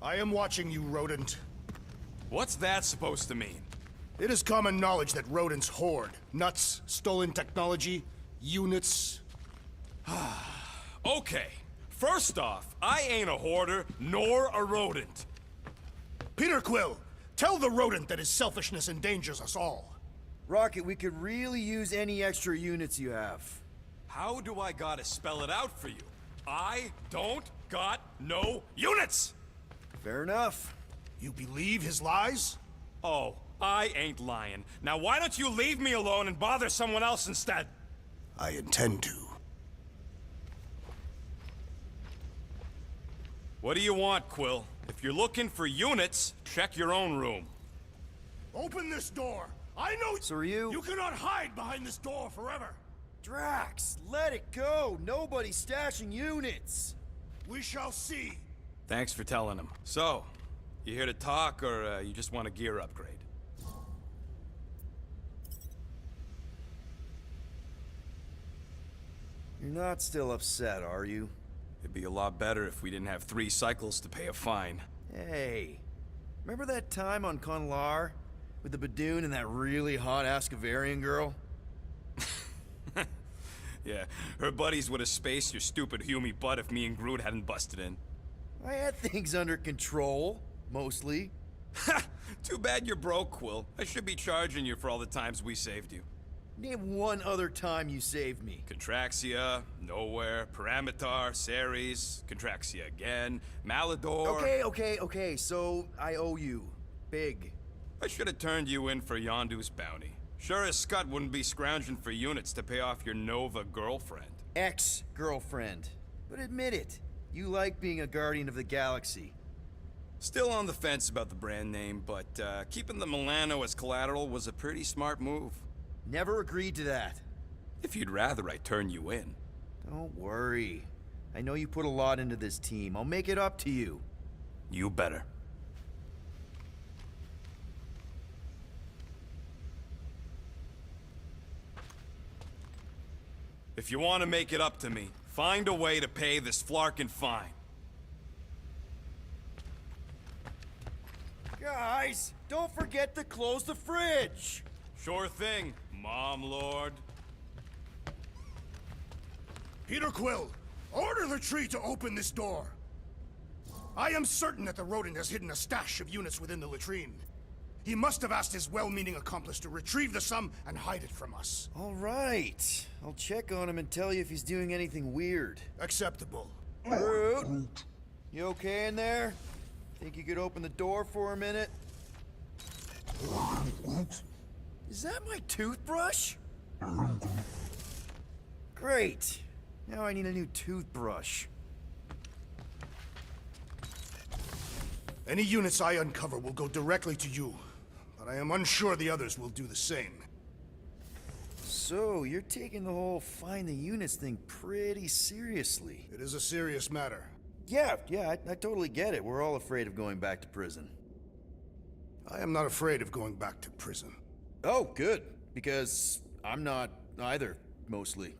I am watching you, rodent. What's that supposed to mean? It is common knowledge that rodents hoard nuts, stolen technology, units. Okay, first off, I ain't a hoarder nor a rodent. Peter Quill, tell the rodent that his selfishness endangers us all. Rocket, we could really use any extra units you have. How do I gotta spell it out for you? I don't got no units! Fair enough. You believe his lies? Oh, I ain't lying. Now why don't you leave me alone and bother someone else instead? I intend to. What do you want, Quill? If you're looking for units, check your own room. Open this door! I know— So are you? You cannot hide behind this door forever! Drax, let it go! Nobody's stashing units! We shall see! Thanks for telling him. So, you here to talk, or you just want a gear upgrade? You're not still upset, are you? It'd be a lot better if we didn't have 3 cycles to pay a fine. Hey, remember that time on Conlar? With the Badoon and that really hot Ascavarian girl? Yeah, her buddies would have spaced your stupid Humy butt if me and Groot hadn't busted in. I had things under control, mostly. Ha! Too bad you're broke, Quill. I should be charging you for all the times we saved you. Name one other time you saved me. Contraxia, Nowhere, Paramitar, Ceres, Contraxia again, Malador... Okay, so I owe you. Big. I should have turned you in for Yondu's bounty. Sure as Scott wouldn't be scrounging for units to pay off your Nova girlfriend. Ex-girlfriend. But admit it, you like being a Guardian of the Galaxy. Still on the fence about the brand name, but keeping the Milano as collateral was a pretty smart move. Never agreed to that. If you'd rather I turn you in. Don't worry. I know you put a lot into this team. I'll make it up to you. You better. If you want to make it up to me, find a way to pay this flarkin' fine. Guys, don't forget to close the fridge! Sure thing, Mom Lord. Peter Quill, order the tree to open this door. I am certain that the rodent has hidden a stash of units within the latrine. He must have asked his well-meaning accomplice to retrieve the sum and hide it from us. All right. I'll check on him and tell you if he's doing anything weird. Acceptable. Groot, you okay in there? Think you could open the door for a minute? Is that my toothbrush? Great. Now I need a new toothbrush. Any units I uncover will go directly to you, but I am unsure the others will do the same. So, you're taking the whole find the units thing pretty seriously. It is a serious matter. Yeah, I totally get it. We're all afraid of going back to prison. I am not afraid of going back to prison. Oh, good. Because I'm not either, mostly.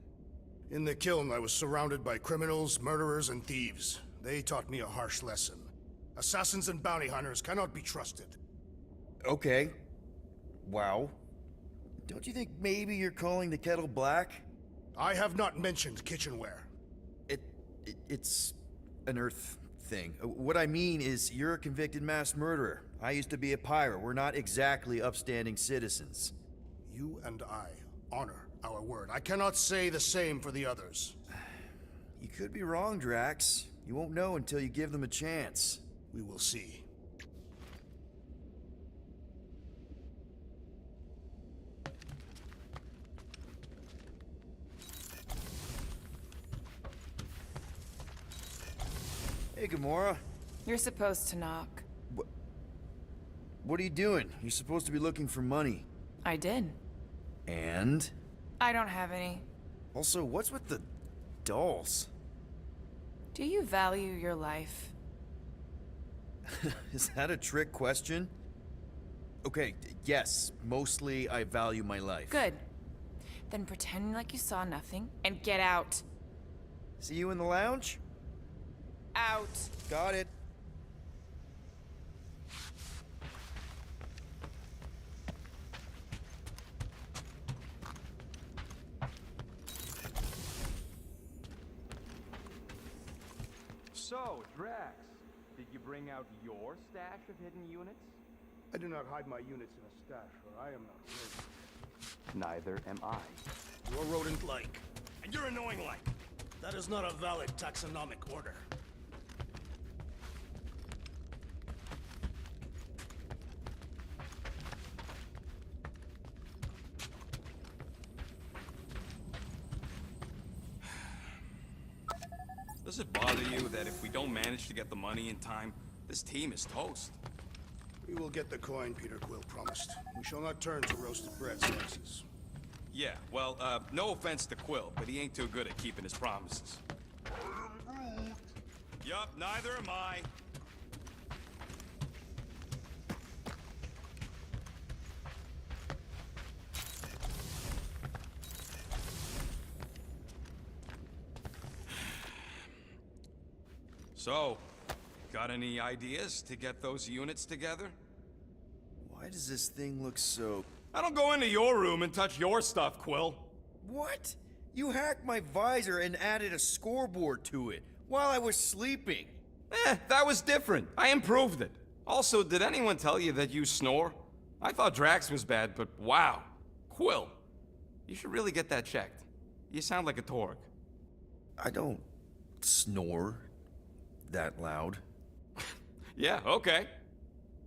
In the kiln, I was surrounded by criminals, murderers, and thieves. They taught me a harsh lesson. Assassins and bounty hunters cannot be trusted. Okay. Wow. Don't you think maybe you're calling the kettle black? I have not mentioned kitchenware. It's an Earth thing. What I mean is, you're a convicted mass murderer. I used to be a pirate. We're not exactly upstanding citizens. You and I honor our word. I cannot say the same for the others. You could be wrong, Drax. You won't know until you give them a chance. We will see. Hey, Gamora. You're supposed to knock. What are you doing? You're supposed to be looking for money. I did. And? I don't have any. Also, what's with the dolls? Do you value your life? Is that a trick question? Okay, yes, mostly I value my life. Good. Then pretend like you saw nothing and get out. See you in the lounge? Out. Got it. So, Drax, did you bring out your stash of hidden units? I do not hide my units in a stash, for I am not rodent. Neither am I. You're rodent-like. And you're annoying like. That is not a valid taxonomic order. Does it bother you that if we don't manage to get the money in time, this team is toast? We will get the coin Peter Quill promised. We shall not turn to roasted bread slices. Yeah, well, no offense to Quill, but he ain't too good at keeping his promises. Yup, neither am I. So, got any ideas to get those units together? Why does this thing look so... I don't go into your room and touch your stuff, Quill. What? You hacked my visor and added a scoreboard to it while I was sleeping. That was different. I improved it. Also, did anyone tell you that you snore? I thought Drax was bad, but wow. Quill, you should really get that checked. You sound like a Torg. I don't snore that loud. Yeah, okay.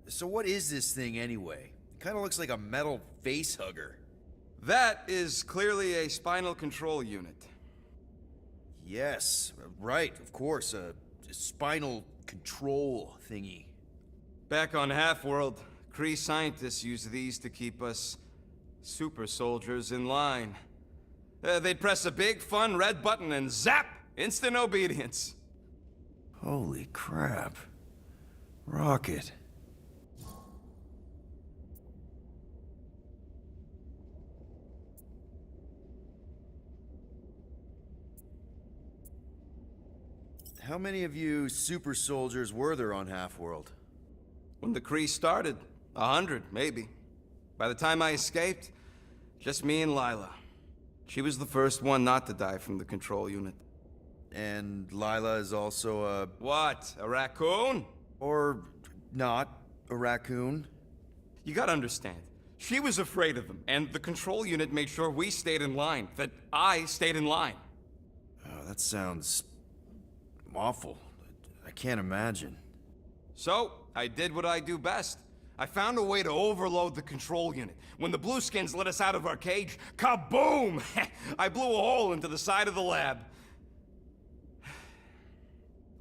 So what is this thing anyway? It kind of looks like a metal face hugger. That is clearly a spinal control unit. Yes, right, of course, a spinal control thingy. Back on Half-World, Kree scientists use these to keep us super soldiers in line. They'd press a big, fun red button and zap! Instant obedience. Holy crap. Rocket. How many of you super soldiers were there on Half-World? When the Kree started, 100, maybe. By the time I escaped, just me and Lila. She was the first one not to die from the control unit. And Lila is also a... What? A raccoon? or not, a raccoon? You gotta understand. She was afraid of them, and the control unit made sure we stayed in line, that I stayed in line. Oh, that sounds... awful. I can't imagine. So, I did what I do best. I found a way to overload the control unit. When the Blueskins let us out of our cage, kaboom! I blew a hole into the side of the lab.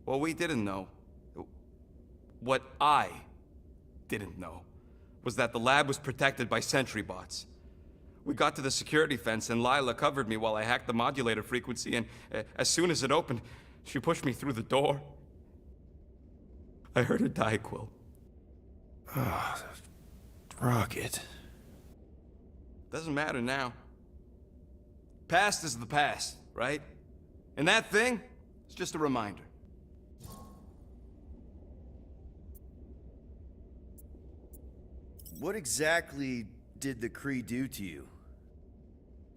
What we didn't know, what I didn't know, was that the lab was protected by sentry bots. We got to the security fence and Lila covered me while I hacked the modulator frequency, and as soon as it opened, she pushed me through the door. I heard her die, Quill. Ah, Rocket. Doesn't matter now. Past is the past, right? And that thing, it's just a reminder. What exactly did the Kree do to you?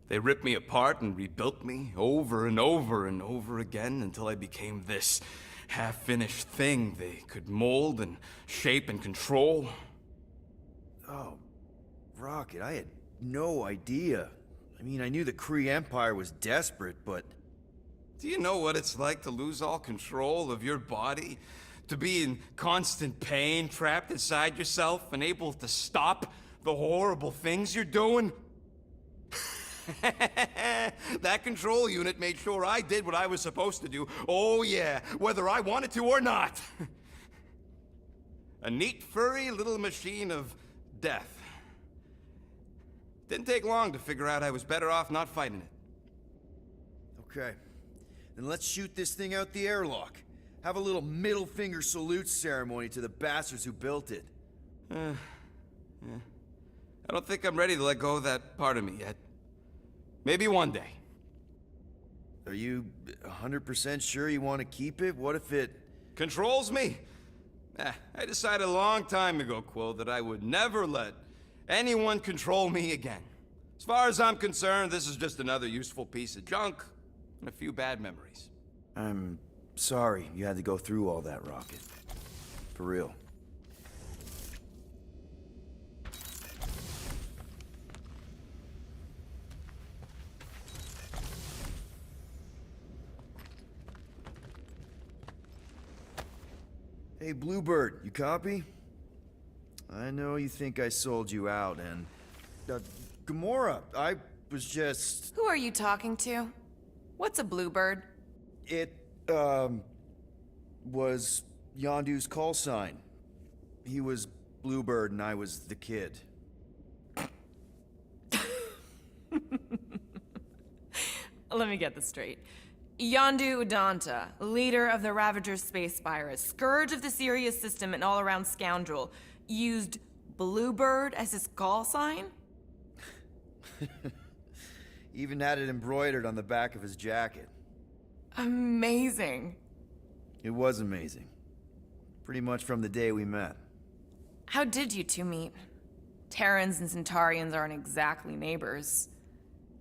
They ripped me apart and rebuilt me over and over and over again until I became this half-finished thing they could mold and shape and control. Oh, Rocket, I had no idea. I mean, I knew the Kree Empire was desperate, but... Do you know what it's like to lose all control of your body? To be in constant pain, trapped inside yourself, unable to stop the horrible things you're doing? That control unit made sure I did what I was supposed to do. Oh yeah, whether I wanted to or not. A neat, furry little machine of death. Didn't take long to figure out I was better off not fighting it. Okay. Then let's shoot this thing out the airlock. Have a little middle finger salute ceremony to the bastards who built it. Yeah. I don't think I'm ready to let go of that part of me yet. Maybe one day. Are you 100% sure you want to keep it? What if it... Controls me? I decided a long time ago, Quill, that I would never let anyone control me again. As far as I'm concerned, this is just another useful piece of junk and a few bad memories. I'm sorry you had to go through all that, Rocket. For real. Hey, Bluebird, you copy? I know you think I sold you out, and... Gamora, I was just... Who are you talking to? What's a bluebird? It, was Yondu's call sign. He was Bluebird and I was the kid. Let me get this straight. Yondu Udanta, leader of the Ravager's space virus, scourge of the Sirius system and all-around scoundrel, used Bluebird as his call sign? Even had it embroidered on the back of his jacket. Amazing. It was amazing. Pretty much from the day we met. How did you two meet? Terrans and Centaurians aren't exactly neighbors.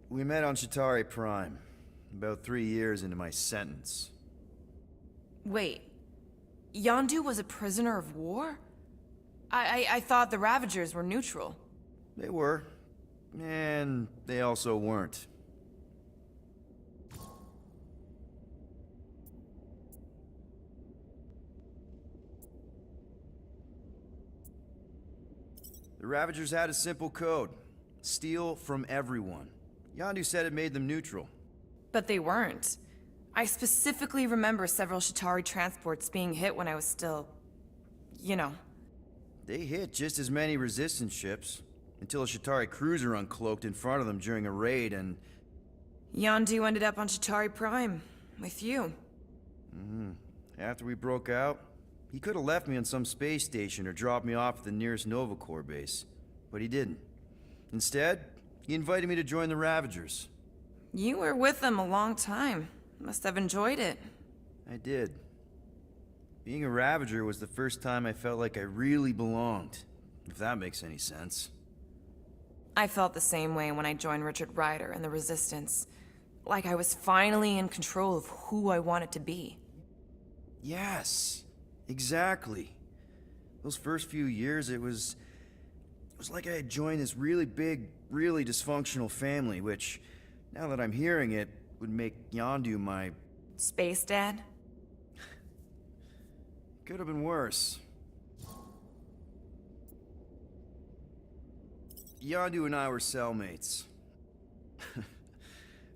We met on Chitauri Prime, about 3 years into my sentence. Wait, Yondu was a prisoner of war? I thought the Ravagers were neutral. They were. And they also weren't. The Ravagers had a simple code. Steal from everyone. Yondu said it made them neutral. But they weren't. I specifically remember several Chitauri transports being hit when I was still... you know. They hit just as many resistance ships, until a Chitauri cruiser uncloaked in front of them during a raid and... Yondu ended up on Chitauri Prime, with you. After we broke out, he could have left me on some space station or dropped me off at the nearest Nova Corps base. But he didn't. Instead, he invited me to join the Ravagers. You were with them a long time. Must have enjoyed it. I did. Being a Ravager was the first time I felt like I really belonged, if that makes any sense. I felt the same way when I joined Richard Rider and the Resistance. Like I was finally in control of who I wanted to be. Yes, exactly. Those first few years, it was like I had joined this really big, really dysfunctional family, which, now that I'm hearing it, would make Yondu my... Space Dad? Could have been worse. Yondu and I were cellmates.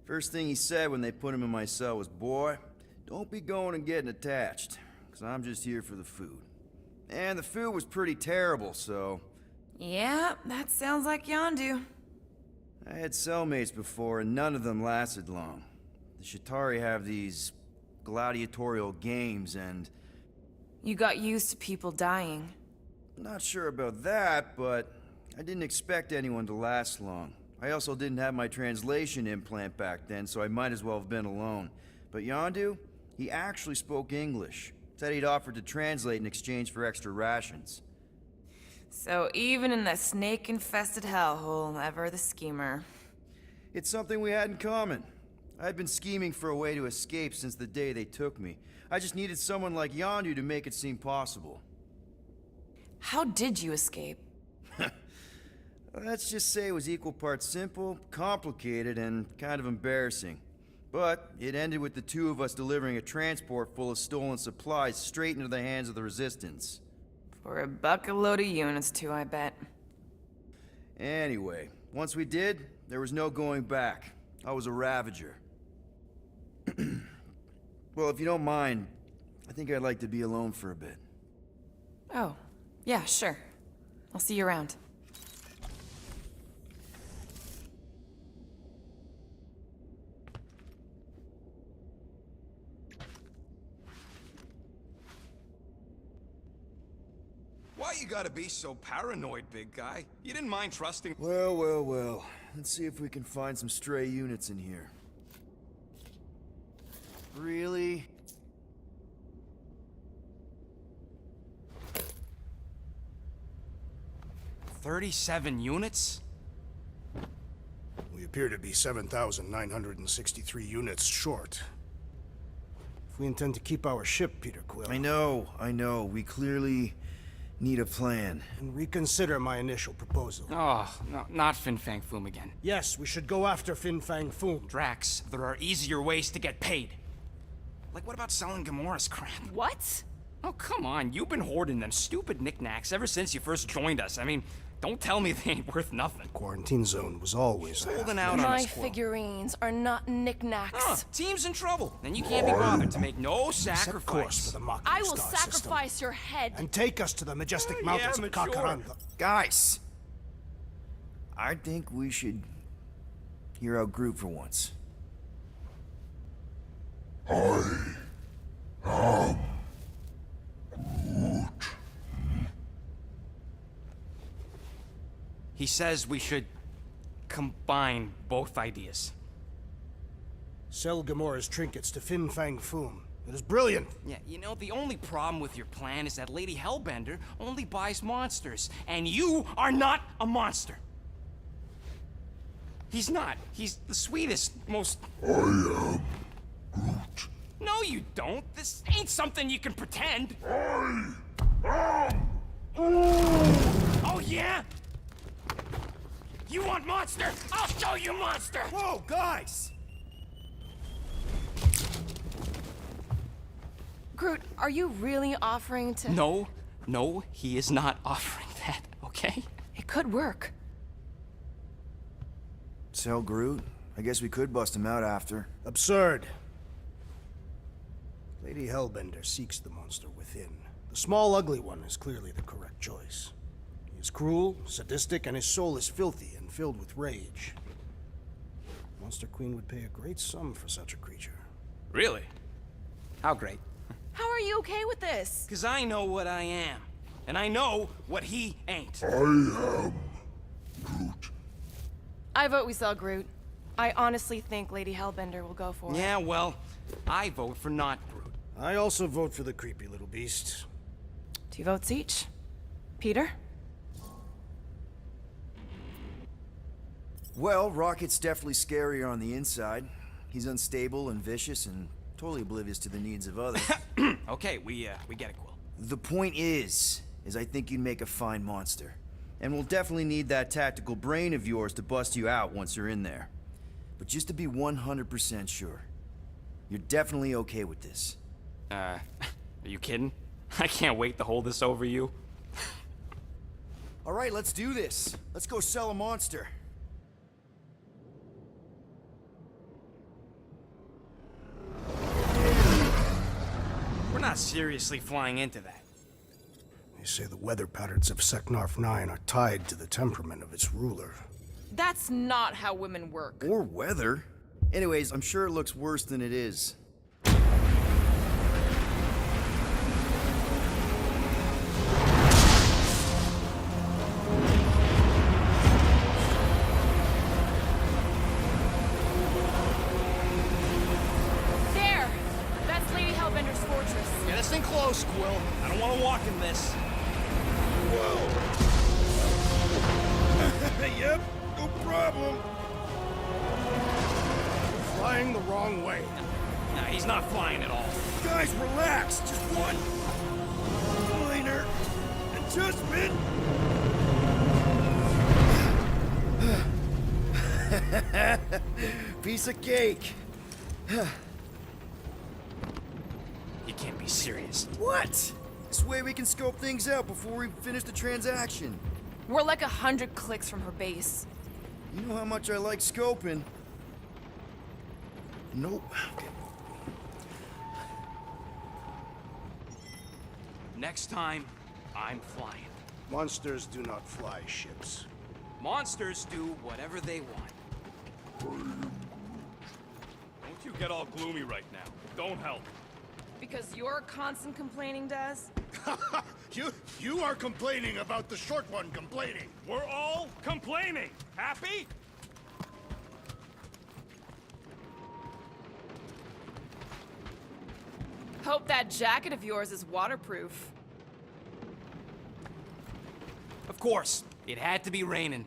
First thing he said when they put him in my cell was, "Boy, don't be going and getting attached, because I'm just here for the food." And the food was pretty terrible, so... Yeah, that sounds like Yondu. I had cellmates before, and none of them lasted long. The Chitauri have these gladiatorial games, and... You got used to people dying. Not sure about that, but I didn't expect anyone to last long. I also didn't have my translation implant back then, so I might as well have been alone. But Yondu, he actually spoke English. Said he'd offered to translate in exchange for extra rations. So even in the snake-infested hellhole, ever the schemer. It's something we had in common. I'd been scheming for a way to escape since the day they took me. I just needed someone like Yondu to make it seem possible. How did you escape? Let's just say it was equal parts simple, complicated, and kind of embarrassing. But it ended with the two of us delivering a transport full of stolen supplies straight into the hands of the Resistance. For a bucket load of units too, I bet. Anyway, once we did, there was no going back. I was a Ravager. Well, if you don't mind, I think I'd like to be alone for a bit. Oh, yeah, sure. I'll see you around. Why you gotta be so paranoid, big guy? You didn't mind trusting... Well, well, well. Let's see if we can find some stray units in here. Really? "37 units? We appear to be 7,963 units short. If we intend to keep our ship, Peter Quill. I know. We clearly need a plan. And reconsider my initial proposal. Oh, no, not Fin Fang Foom again. Yes, we should go after Fin Fang Foom. Drax, there are easier ways to get paid. Like, what about selling Gamora's crap? What? Oh, come on. You've been hoarding them stupid knickknacks ever since you first joined us. I mean, don't tell me they ain't worth nothing. Quarantine zone was always Holding out on My us, Quill. figurines are not knickknacks. Huh, team's in trouble, and you can't be bothered to make no Set course sacrifice. for the Mocking I will Star sacrifice system, your head. and take us to the majestic Oh, mountains yeah, of mature. Carcaranda. Guys! I think we should hear out Groot for once. He says we should combine both ideas. Sell Gamora's trinkets to Fin Fang Foom. It is brilliant. Yeah, you know, the only problem with your plan is that Lady Hellbender only buys monsters, and you are not a monster. He's not. He's the sweetest, most... I am Groot. No, you don't. This ain't something you can pretend. Oh, yeah? You want monster? I'll show you monster! Whoa, guys! Groot, are you really offering to... No, he is not offering that, okay? It could work. Sell Groot? I guess we could bust him out after. Absurd. Lady Hellbender seeks the monster within. The small, ugly one is clearly the correct choice. He is cruel, sadistic, and his soul is filthy and filled with rage. Monster Queen would pay a great sum for such a creature. Really? How great? How are you okay with this? Because I know what I am. And I know what he ain't. I vote we sell Groot. I honestly think Lady Hellbender will go for it. Yeah, well, I vote for not Groot. I also vote for the creepy little beast. 2 votes each. Peter? Well, Rocket's definitely scarier on the inside. He's unstable and vicious and totally oblivious to the needs of others. Okay, we get it, Quill. The point is I think you'd make a fine monster. And we'll definitely need that tactical brain of yours to bust you out once you're in there. But just to be 100% sure, you're definitely okay with this. Are you kidding? I can't wait to hold this over you. All right, let's do this. Let's go sell a monster. We're not seriously flying into that. They say the weather patterns of Seknarf 9 are tied to the temperament of its ruler. That's not how women work. Or weather. Anyways, I'm sure it looks worse than it is. There! That's Lady Hellbender's fortress. Get us in close, Quill. I don't want to walk in this. Yep, no problem. Flying the wrong way. Nah, he's not flying at all. Guys, relax. Just one minor adjustment. Piece of cake. You can't be serious. What? This way we can scope things out before we finish the transaction. We're like 100 clicks from her base. You know how much I like scoping. Nope. Next time, I'm flying. Monsters do not fly ships. Monsters do whatever they want. Don't you get all gloomy right now. Don't help. Because your constant complaining does? You are complaining about the short one complaining. We're all complaining. Happy? Hope that jacket of yours is waterproof. Of course, it had to be raining.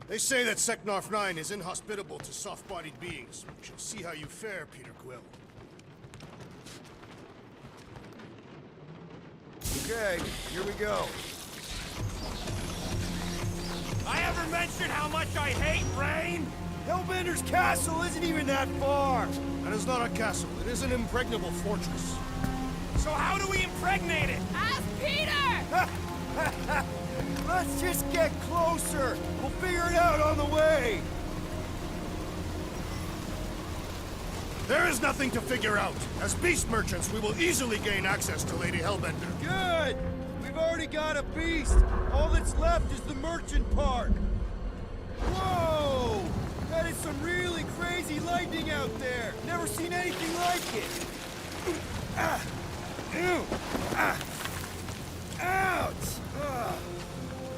They say that Seknarf 9 is inhospitable to soft-bodied beings. We shall see how you fare, Peter Quill. Okay, here we go. I ever mentioned how much I hate rain? Hellbender's castle isn't even that far. That is not a castle. It is an impregnable fortress. So how do we impregnate it? Ask Peter! Let's just get closer. We'll figure it out on the way. There is nothing to figure out. As beast merchants, we will easily gain access to Lady Hellbender. Good! We've already got a beast. All that's left is the merchant part. Whoa! That is some really crazy lightning out there. Never seen anything like it. Ah! Ew! Ah! Ouch! Ugh.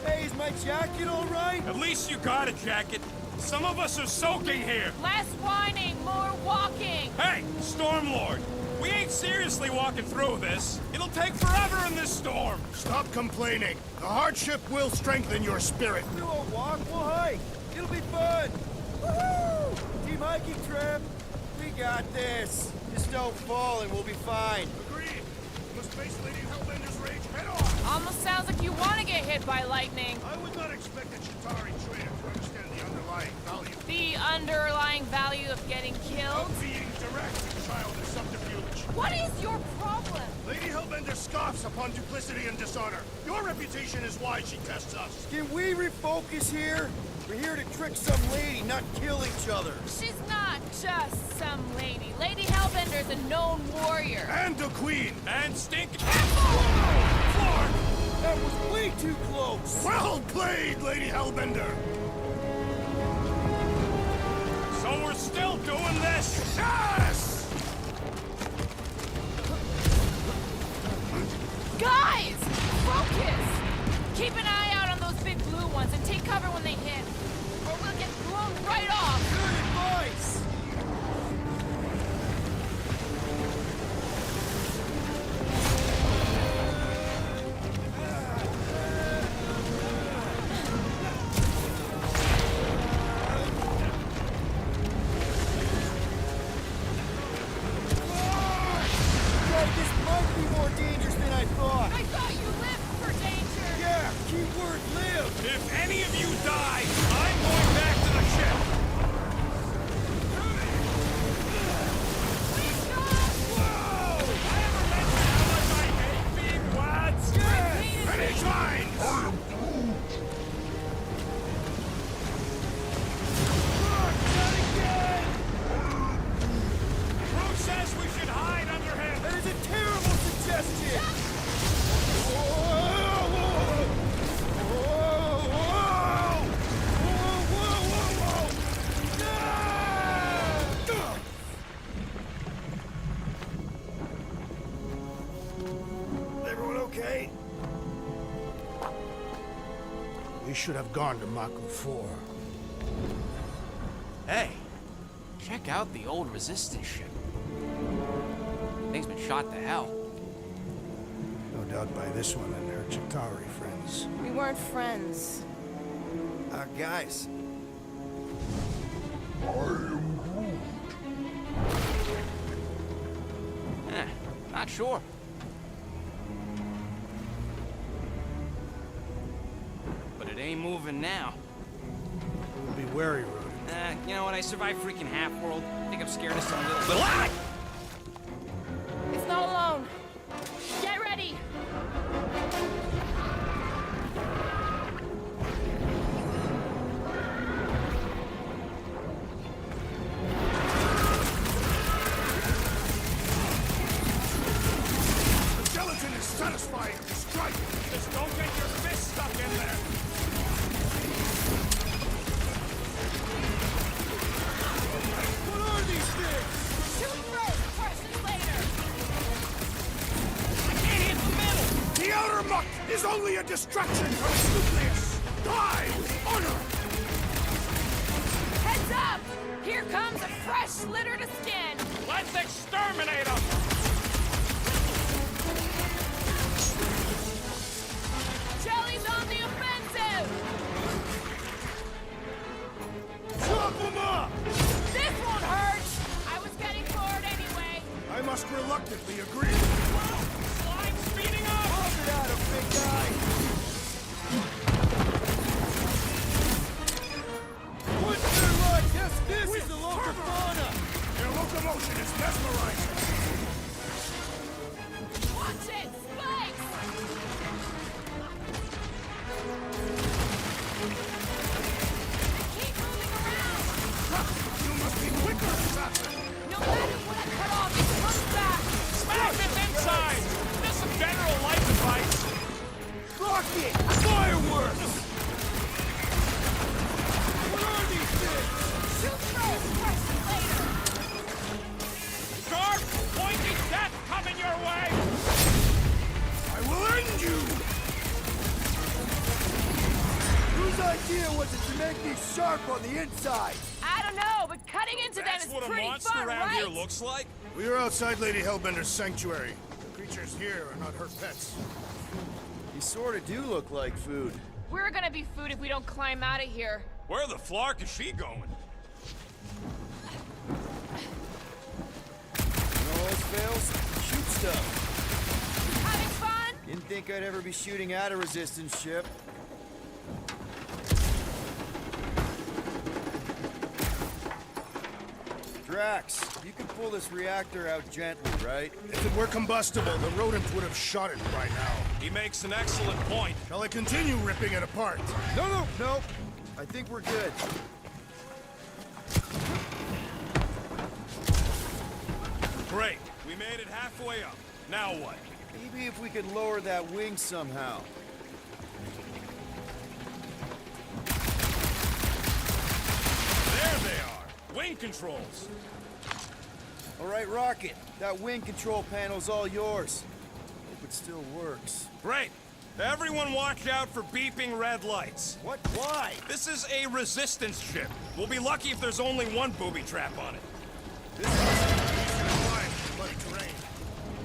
Hey, is my jacket all right? At least you got a jacket. Some of us are soaking here. Less whining, more walking! Hey, Stormlord, we ain't seriously walking through this. It'll take forever in this storm. Stop complaining. The hardship will strengthen your spirit. We won't walk, we'll hike. It'll be fun. Woohoo! Team hiking trip. We got this. Just don't fall and we'll be fine. Agreed. We must face Lady Hellbender's rage head on. Almost sounds like you want to get hit by lightning. I would not expect a Chitauri trader to understand the underlying value The underlying value of getting killed? of being direct and childish subterfuge. What is your problem? Lady Hellbender scoffs upon duplicity and dishonor. Your reputation is why she tests us. Can we refocus here? We're here to trick some lady, not kill each other. She's not just some lady. Lady Hellbender's a known warrior. And a queen. And stinking... Clark! That was way too close! Well played, Lady Hellbender. So we're still doing this? Yes! Guys! Focus! Keep an eye out on those big blue ones and take cover when they hit. Or we'll get blown right off. Good advice! God, this might be more dangerous than I thought. I thought you lived for danger. Yeah, keyword live. If any of you die, I'm going back to the ship. Please stop! Whoa! I ever mentioned how much I hate being wet? Many times! Groot says we should hide under him. That is a terrible suggestion! Whoa! Whoa! Whoa! Whoa! Ah! Everyone okay? We should have gone to Maku 4. Hey, check out the old resistance ship. Thing's been shot to hell. No doubt by this one and her Chitauri friends. We weren't friends. Guys. Not sure. But it ain't moving now. Be wary, Rodin. You know what? I survived freaking half-world. I think I'm scared of some little... Ah! It's not alone. Get ready! The skeleton is satisfying to strike. Just don't get your fist stuck in there. What are these things? Shoot first, questions later! I can't hit the middle. The outer muck is only a distraction from its nucleus. Die with honor. Heads up! Here comes a fresh litter to skin! Let's exterminate them. Jelly's on the offensive! Chop them up! This won't hurt! I was getting forward anyway. I must reluctantly agree. Slime speeding up. Pump it rocket! Fireworks! What are these things? Shoot first, question later. Sharp, pointing death coming your way! I will end you! Whose idea was it to make these sharp on the inside? I don't know, but cutting into them That's is what a pretty monster far around right. here looks like? We are outside Lady Hellbender's sanctuary. The creatures here are not her pets. You sort of do look like food. We're gonna be food if we don't climb out of here. Where the flark is she going? No else fails, shoot stuff. Having fun? Didn't think I'd ever be shooting at a resistance ship. Drax, you can pull this reactor out gently, right? If it were combustible, the rodent would have shot it by now. He makes an excellent point. Shall I continue ripping it apart? No. I think we're good. Great, we made it halfway up. Now what? Maybe if we could lower that wing somehow. There they are, wing controls. All right, Rocket. That wing control panel's all yours. Hope it still works. Great. Everyone watch out for beeping red lights. What? Why? This is a resistance ship. We'll be lucky if there's only one booby trap on it. This is easier to climb than muddy terrain.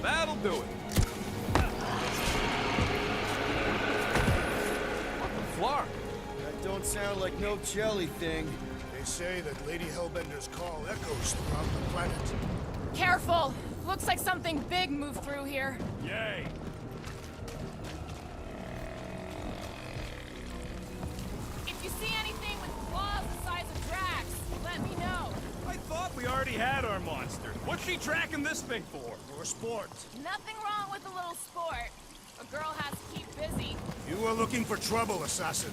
That'll do it. What the flark? That don't sound like no jelly thing. They say that Lady Hellbender's call echoes throughout the planet. Careful! Looks like something big moved through here. Yay. If you see anything with claws the size of Drax, let me know. I thought we already had our monster. What's she tracking this thing for? For sport. Nothing wrong with a little sport. A girl has to keep busy. You are looking for trouble, assassin.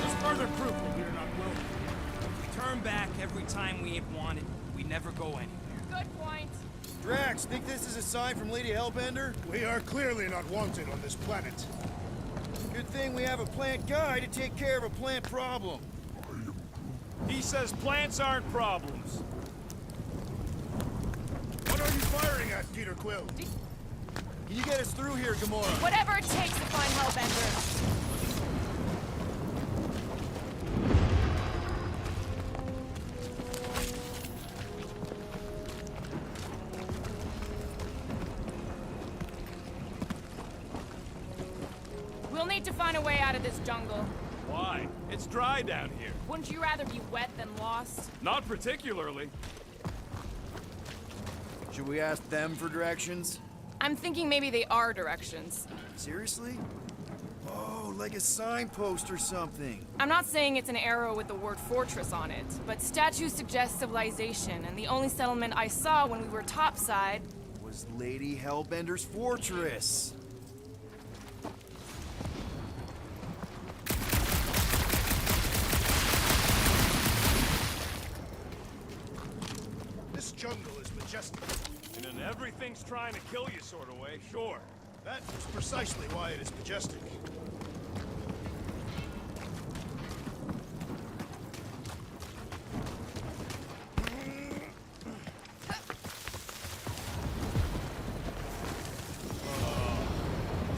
There's further proof that we're not welcome. We turn back every time we ain't wanted. We never go anywhere. Good point. Drax, think this is a sign from Lady Hellbender? We are clearly not wanted on this planet. Good thing we have a plant guy to take care of a plant problem. He says plants aren't problems. What are you firing at, Peter Quill? Can you get us through here, Gamora? Whatever it takes to find Hellbender. We'll need to find a way out of this jungle. Why? It's dry down here. Wouldn't you rather be wet than lost? Not particularly. Should we ask them for directions? I'm thinking maybe they are directions. Seriously? Oh, like a signpost or something. I'm not saying it's an arrow with the word fortress on it, but statues suggest civilization, and the only settlement I saw when we were topside. Was Lady Hellbender's fortress. This jungle is majestic. In an everything's trying to kill you sort of way, sure. That is precisely why it is majestic.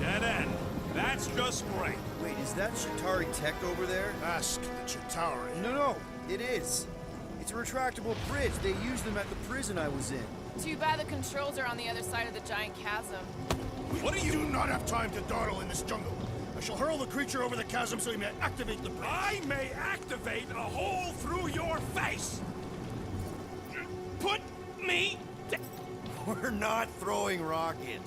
Dead end. That's just great. Wait, is that Shatari tech over there? Ask the Chitauri. No, it is. It's a retractable bridge. They used them at the prison I was in. Too bad the controls are on the other side of the giant chasm. What do you do not have time to dawdle in this jungle? I shall hurl the creature over the chasm so he may activate the bridge. I may activate a hole through your face. Put me down. We're not throwing rocket.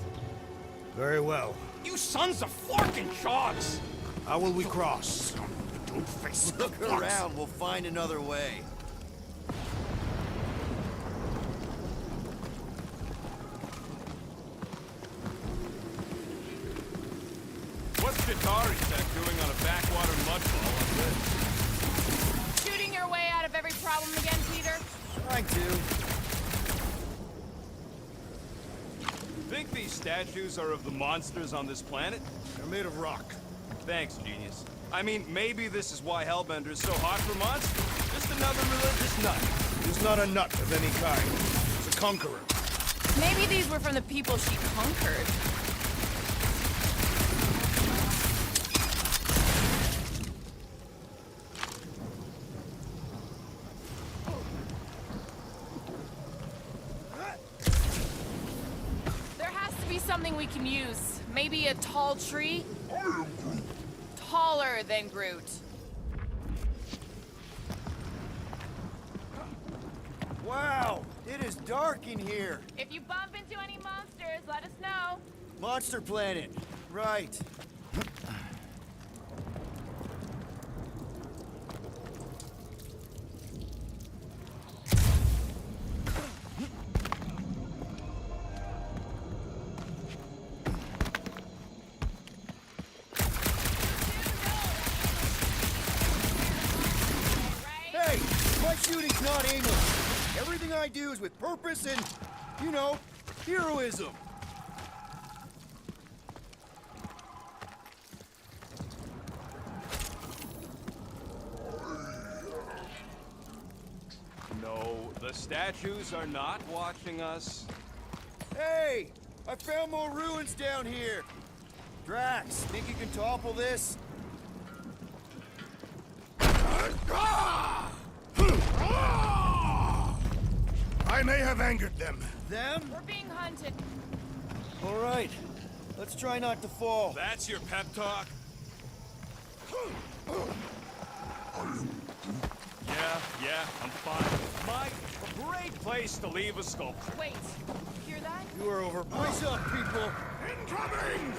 Very well. You sons of flarkin' shogs. How will we cross? Don't face the Look fox. around, we'll find another way. What's Chitauri Tech doing on a backwater mudfall like this? Shooting your way out of every problem again, Peter? Trying to. statues are of the monsters on this planet? They're made of rock. Thanks, genius. I mean, maybe this is why Hellbender is so hot for monsters. Just another religious nut. He's not a nut of any kind. He's a conqueror. Maybe these were from the people she conquered. There has to be something we can use. Maybe a tall tree? Taller than Groot. Wow, it is dark in here. If you bump into any monsters, let us know. Monster Planet. Right. Hey, my shooting's not aimless. Everything I do is with purpose and, you know, heroism. No, the statues are not watching us. Hey, I found more ruins down here. Drax, think you can topple this? I may have angered them. Them? We're being hunted. All right, let's try not to fall. That's your pep talk? Yeah, I'm fine. Mike, a great place to leave a sculpture. Wait, hear that? You are over. Brace up, people. Incoming!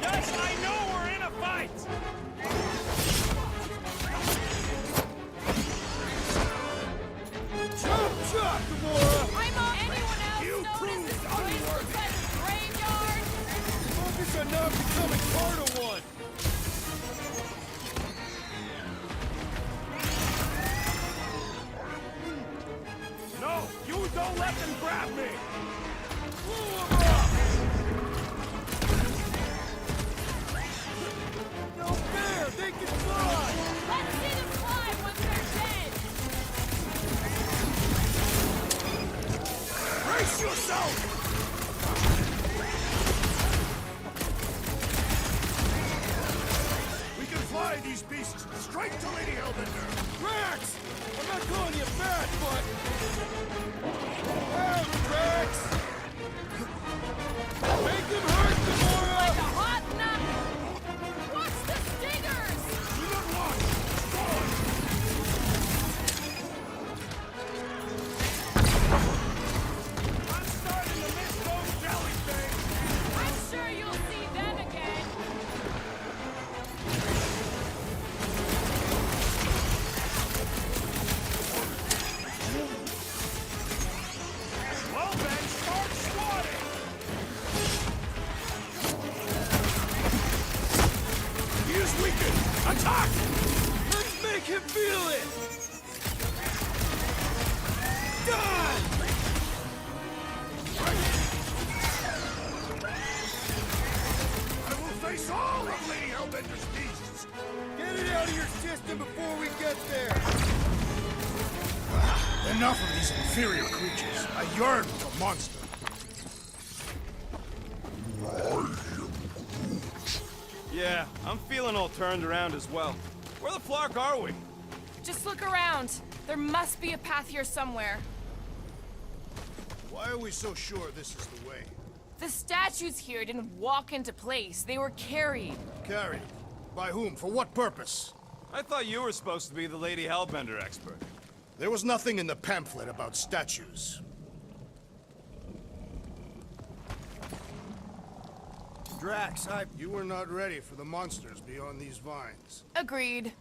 Yes, I know we're in a fight! Chop, Gamora! I'm on anyone else notice this place looks like a graveyard? Focus on not becoming part of one. No, you don't let them grab me! No fair! They can fly! Let's see them fly once they're dead! Brace yourself! We can fly these beasts straight to Lady Hellbender. Drax! I'm not calling you fat, but... Out, Drax! Make them hurt, Gamora! Like a hot nut! Watch the stingers! Do not launch! I'm starting to miss those jelly things! I'm sure you'll see them again. Well then, start swatting! He is weakened! Attack! Let's make him feel it! Done! I will face all of Lady Hellbender's beasts! Get it out of your system before we get there! Enough of these inferior creatures. I yearn for monster. Yeah, I'm feeling all turned around as well. Where the flark are we? Just look around. There must be a path here somewhere. Why are we so sure this is the way? The statues here didn't walk into place. They were carried. Carried. By whom? For what purpose? I thought you were supposed to be the Lady Hellbender expert. There was nothing in the pamphlet about statues. Drax, You were not ready for the monsters beyond these vines. Agreed.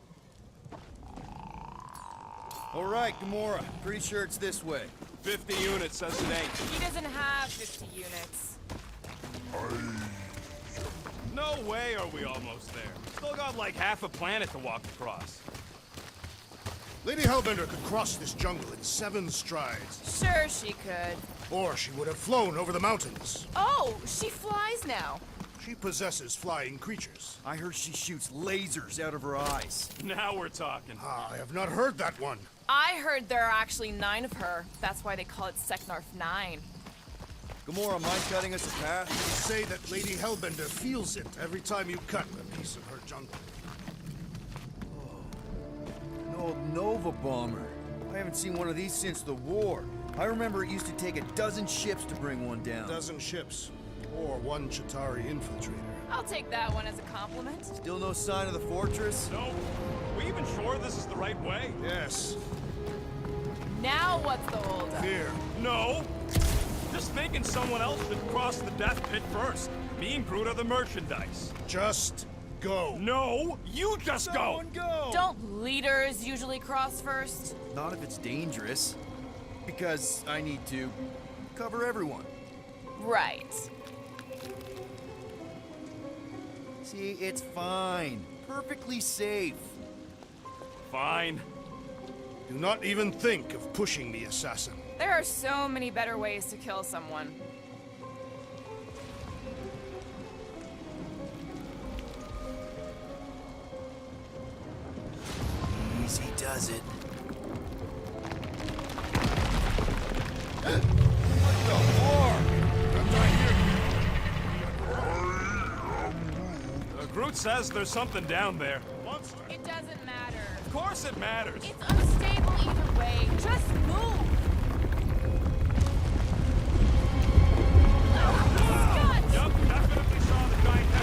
All right, Gamora. Pretty sure it's this way. 50 units says it ain't. He doesn't have 50 units. No way are we almost there. Still got like half a planet to walk across. Lady Hellbender could cross this jungle in 7 strides. Sure she could. Or she would have flown over the mountains. Oh, she flies now. She possesses flying creatures. I heard she shoots lasers out of her eyes. Now we're talking. I have not heard that one. I heard there are actually 9 of her. That's why they call it Seknarf 9. Gamora, mind cutting us a path? They say that Lady Hellbender feels it every time you cut a piece of her jungle. An old Nova bomber. I haven't seen one of these since the war. I remember it used to take a dozen ships to bring one down. 12 ships. Or 1 Chitauri infiltrator. I'll take that one as a compliment. Still no sign of the fortress? No. We even sure this is the right way? Yes. Now what's the holdup? Fear. No. Just thinking someone else should cross the death pit first. Me and Groot are the merchandise. Just go. No, you just go. Someone go! Don't leaders usually cross first? Not if it's dangerous. Because I need to cover everyone. Right. See, it's fine. Perfectly safe. Fine. Do not even think of pushing the assassin. There are so many better ways to kill someone. Easy does it. Groot says there's something down there. Monster. It doesn't matter. Of course it matters. It's unstable either way. Just move! Yup, definitely saw the giant head.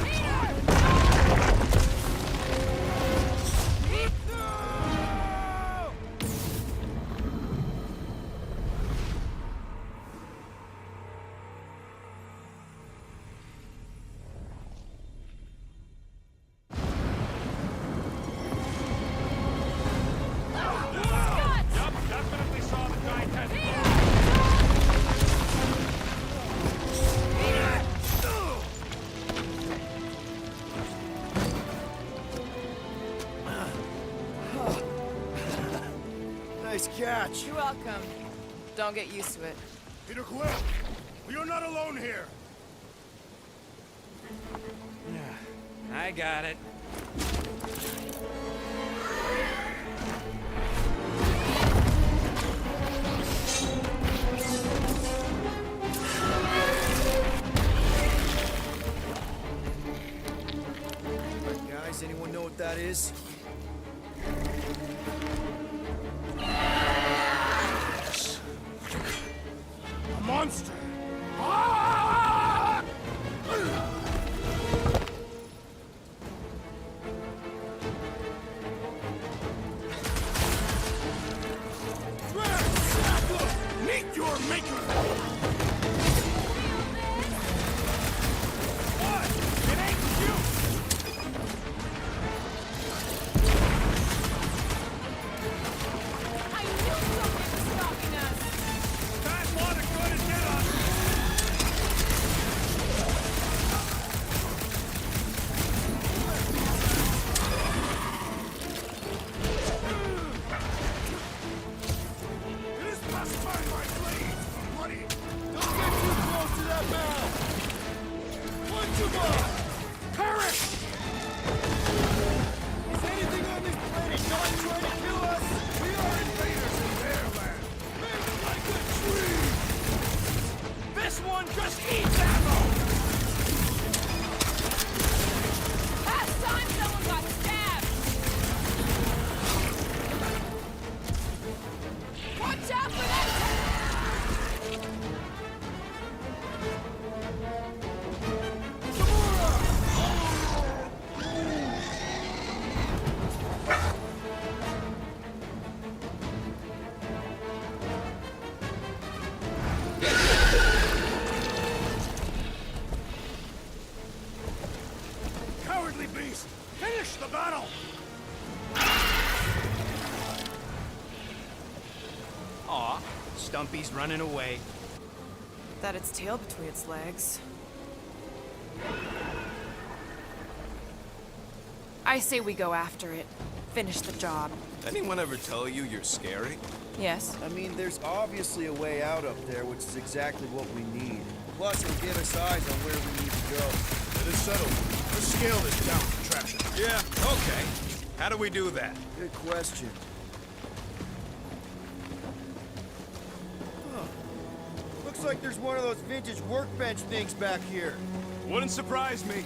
Yup, definitely saw the giant head. Nice catch. You're welcome. Don't get used to it. Peter Quill, you're not alone here. I got it. Guys, anyone know what that is? A monster. Ah! Meet your maker. What? It ain't you! I knew something was stalking us! That water couldn't get us! It is past time, my blades. Bloody. Don't get too close to that barrel! One too much! Perish! Is anything on this planet not trying to kill us? We are invaders in their land. Maybe like a tree! This one just eats ammo! Last time someone got stabbed! Watch out for that! Cowardly beast! Finish the battle! Aw, Stumpy's running away. That its tail between its legs. I say we go after it. finish the job. Anyone ever tell you you're scary? Yes. I mean, there's obviously a way out up there, which is exactly what we need. Plus, it'll give us eyes on where we need to go. It is settled. Let's scale this down contraption. Yeah, okay. How do we do that? Good question. Huh. Looks like there's one of those vintage workbench things back here. Wouldn't surprise me.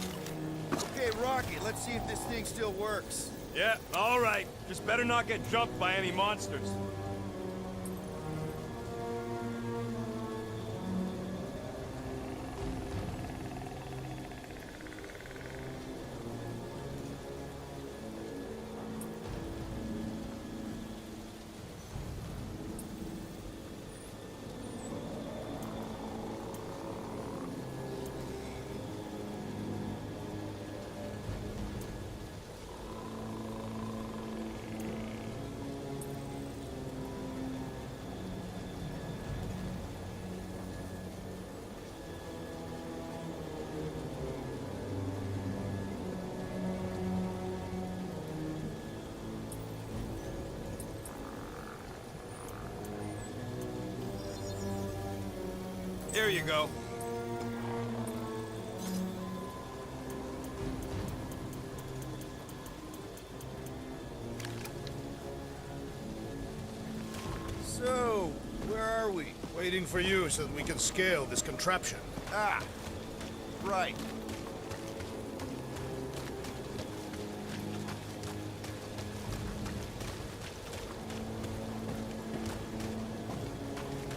Okay, Rocky, let's see if this thing still works. Yeah, all right. Just better not get jumped by any monsters. Here you go. So, where are we? Waiting for you so that we can scale this contraption. Ah, right.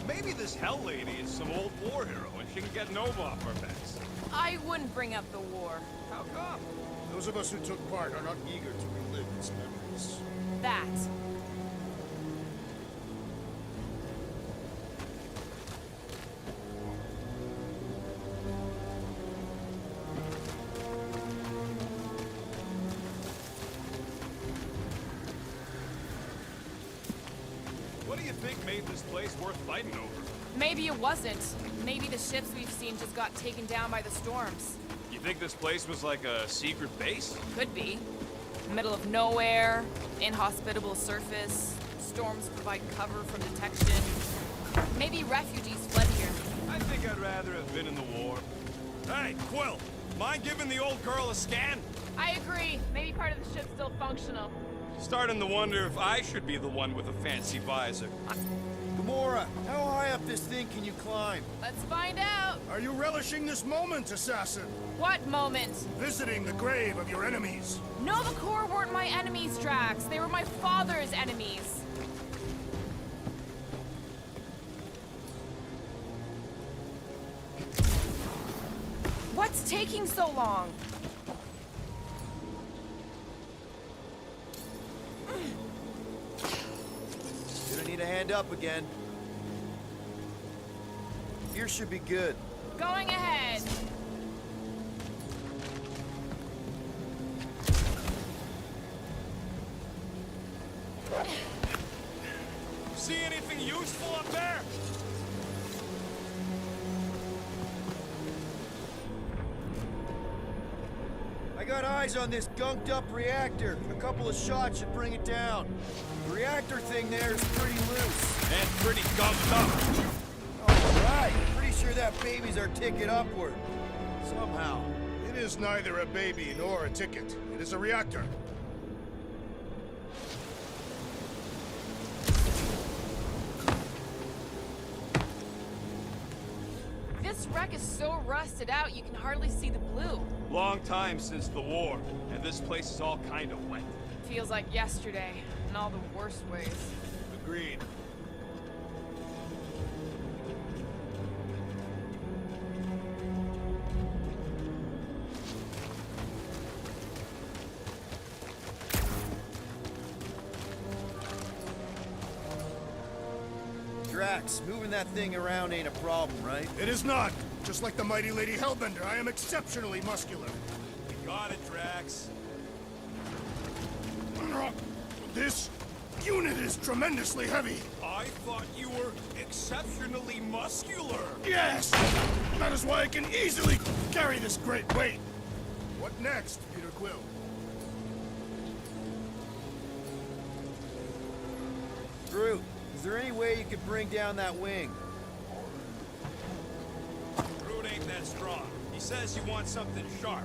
Maybe this Hell Lady is some old war hero and she can get Nova off our backs. I wouldn't bring up the war. How come? Those of us who took part are not eager to relive its memories. That. What do you think made this place worth fighting over? Maybe it wasn't. Maybe the ships we've seen just got taken down by the storms. You think this place was like a secret base? Could be. Middle of nowhere, inhospitable surface, storms provide cover from detection. Maybe refugees fled here. I think I'd rather have been in the war. Hey, Quill, mind giving the old girl a scan? I agree. Maybe part of the ship's still functional. Starting to wonder if I should be the one with a fancy visor. Gamora, how high up this thing can you climb? Let's find out. Are you relishing this moment, assassin? What moment? Visiting the grave of your enemies. Nova Corps weren't my enemies, Drax. They were my father's enemies. What's taking so long? Gonna need a hand up again. Here should be good. Going ahead. See anything useful up there? I got eyes on this gunked up reactor. A couple of shots should bring it down. The reactor thing there is pretty loose. And pretty gumped up. Alright, pretty sure that baby's our ticket upward. Somehow. It is neither a baby nor a ticket. It is a reactor. This wreck is so rusted out you can hardly see the blue. Long time since the war, and this place is all kind of wet. Feels like yesterday, in all the worst ways. Agreed. Drax, moving that thing around ain't a problem, right? It is not. Just like the mighty Lady Hellbender, I am exceptionally muscular. Got it, Drax. This unit is tremendously heavy. I thought you were exceptionally muscular. Yes! That is why I can easily carry this great weight. What next, Peter Quill? Groot, is there any way you could bring down that wing? Groot ain't that strong. He says you want something sharp.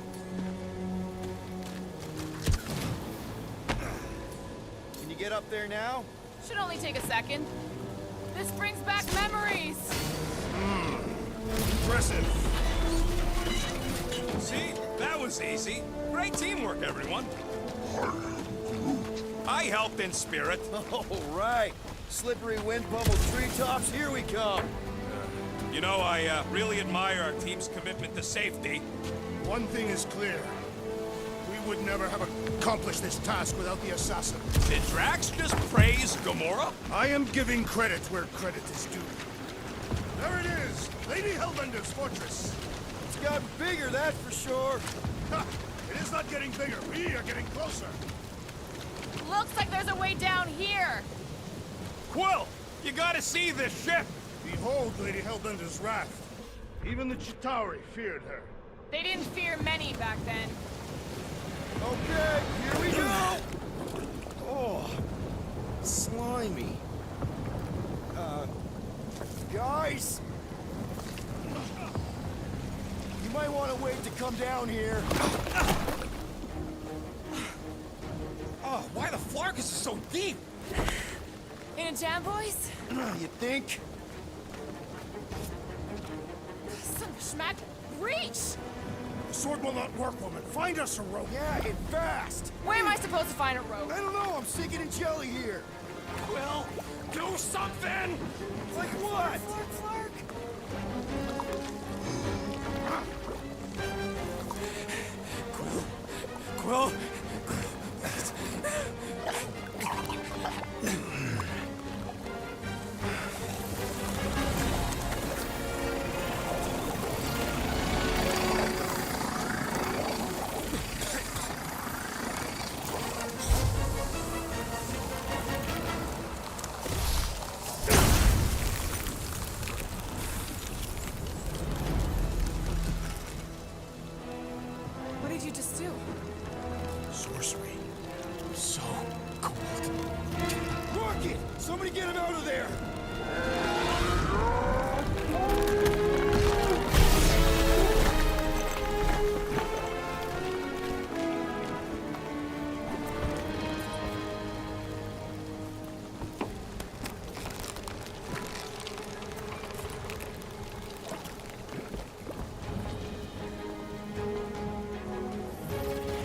Can you get up there now? Should only take a second. This brings back memories. Impressive. See? That was easy. Great teamwork, everyone. I helped in spirit. All right. Slippery wind pummeled treetops, here we come. You know, I really admire our team's commitment to safety. One thing is clear. We would never have accomplished this task without the assassin. Did Drax just praise Gamora? I am giving credit where credit is due. There it is, Lady Hellbender's fortress. It's gotten bigger, that's for sure. Ha! It is not getting bigger, we are getting closer. Looks like there's a way down here. Quill, you gotta see this ship. Behold Lady Hellbender's wrath. Even the Chitauri feared her. They didn't fear many back then. Okay, here we go! Oh, slimy. Guys? You might want to wait to come down here. Oh, why the Flarkus is so deep? In a jam, boys? You think? Son of a schmack. Reach! The sword will not work, woman. Find us a rope. Yeah, and fast! Where am I supposed to find a rope? I don't know, I'm sinking in jelly here. Quill, do something! Like what? Flark, Flark. Quill? What did you just do? Sorcery. So cold. Rocket! Somebody get him out of there!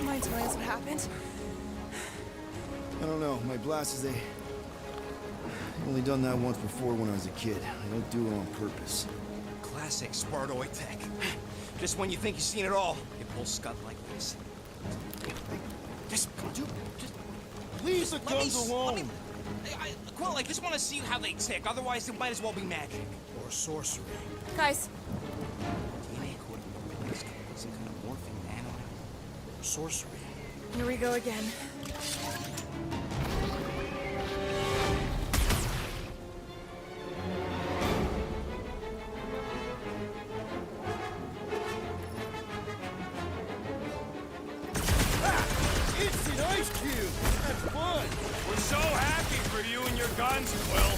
Mind telling us what happened? I don't know. My blast is I've only done that once before when I was a kid. I don't do it on purpose. Classic Spartoid tech. Just when you think you've seen it all, it pulls scut like this. Just Leave the let me... guns alone! Quill, I just want to see how they tick. Otherwise, it might as well be magic. Or sorcery. Guys, DNA code of some kind of morphing nano. Or sorcery. Here we go again. It's an ice cube! That's fun! We're so happy for you and your guns, Quill.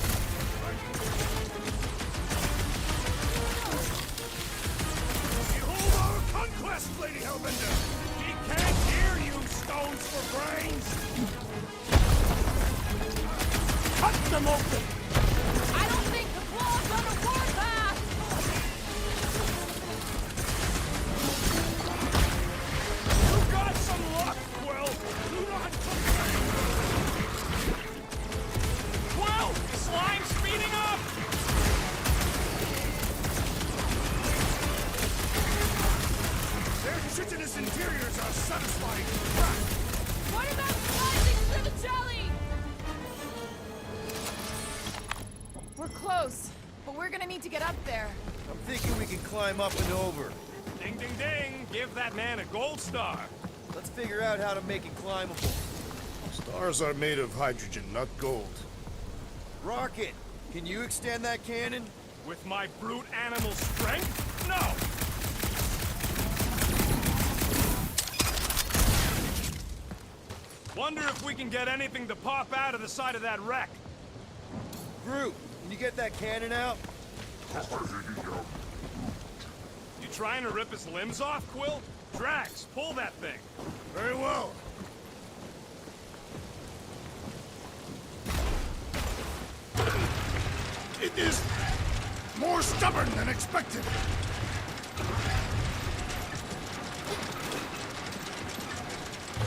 Behold our conquest, Lady Hellbender! He can't hear you, stones for brains! Cut them open! I don't think the claw's on a warpath! You got some luck, Quill! Do not complain! Quill! Slime's speeding up! Their chitinous interiors are satisfying. What about slicing through the jelly? We're close, but we're gonna need to get up there. I'm thinking we can climb up and over. Ding, ding, ding! Give that man a gold star! Let's figure out how to make it climbable. Stars are made of hydrogen, not gold. Rocket, can you extend that cannon? With my brute animal strength? No! Wonder if we can get anything to pop out of the side of that wreck. Groot, can you get that cannon out? You trying to rip his limbs off, Quill? Drax, pull that thing. Very well. It is more stubborn than expected.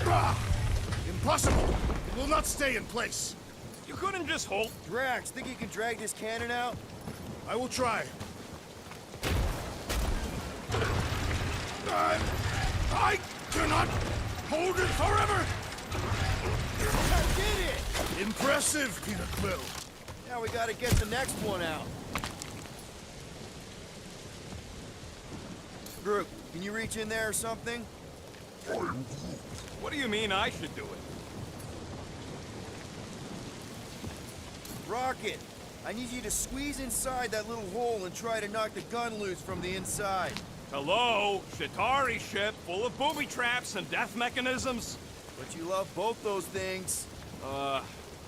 Ah, impossible. It will not stay in place. You couldn't just hold... Drax, think you can drag this cannon out? I will try. I cannot hold it forever. I did it! Impressive, Peter Quill. Now we gotta get the next one out. Groot, can you reach in there or something? What do you mean I should do it? Rocket, I need you to squeeze inside that little hole and try to knock the gun loose from the inside. Hello? Shatari ship full of booby traps and death mechanisms? But you love both those things.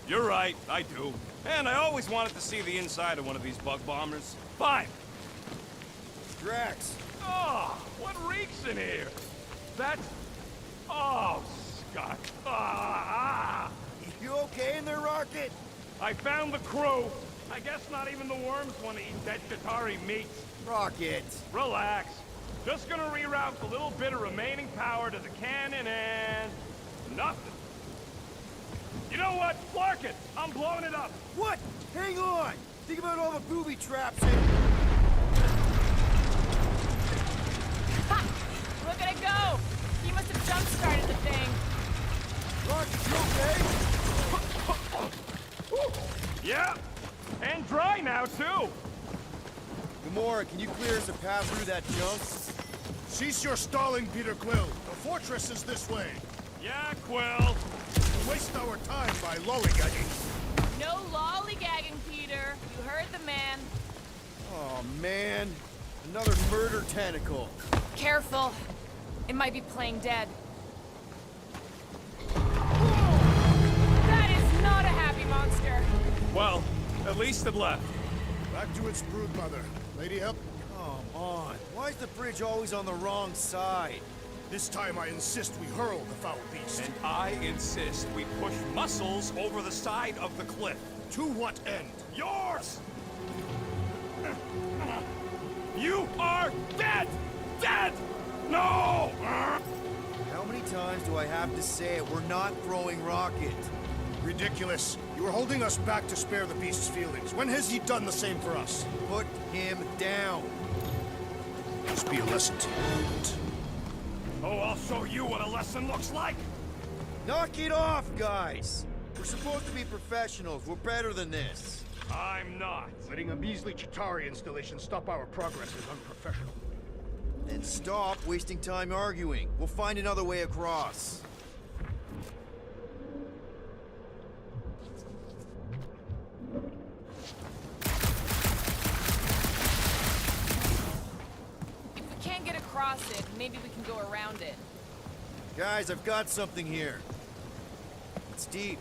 You're right, I do. And I always wanted to see the inside of one of these bug bombers. Fine. Drax, Oh, what reeks in here? That's... Oh, Scott. Ah! you okay in there, Rocket? I found the crew. I guess not even the worms want to eat dead Shatari meat. Rocket. Relax. Just gonna reroute the little bit of remaining power to the cannon and... nothing. You know what? Clark it! I'm blowing it up! What? Hang on! Think about all the booby traps and... Ha! Look at it go! He must have jump-started the thing. Rocket, you okay? Yeah! And dry now, too! Gamora, can you clear us a path through that junk? Cease your stalling, Peter Quill. The fortress is this way. Yeah, Quill. We'll waste our time by lollygagging. No lollygagging, Peter. You heard the man. Oh, man. Another murder tentacle. Careful. It might be playing dead. That is not a happy monster. Well, at least it left. Back to its brood mother. Lady, help. Come on. Why is the bridge always on the wrong side? This time I insist we hurl the foul beast. And I insist we push muscles over the side of the cliff. To what end? Yours! You are dead! Dead! No! How many times do I have to say it? We're not throwing Rocket. Ridiculous. You are holding us back to spare the beast's feelings. When has he done the same for us? Put him down. Must be a lesson to you. Oh, I'll show you what a lesson looks like! Knock it off, guys! We're supposed to be professionals. We're better than this. I'm not. Letting a measly Chitauri installation stop our progress is unprofessional. Then stop wasting time arguing. We'll find another way across. If we can't get across it, maybe we can go around it. Guys, I've got something here. It's deep.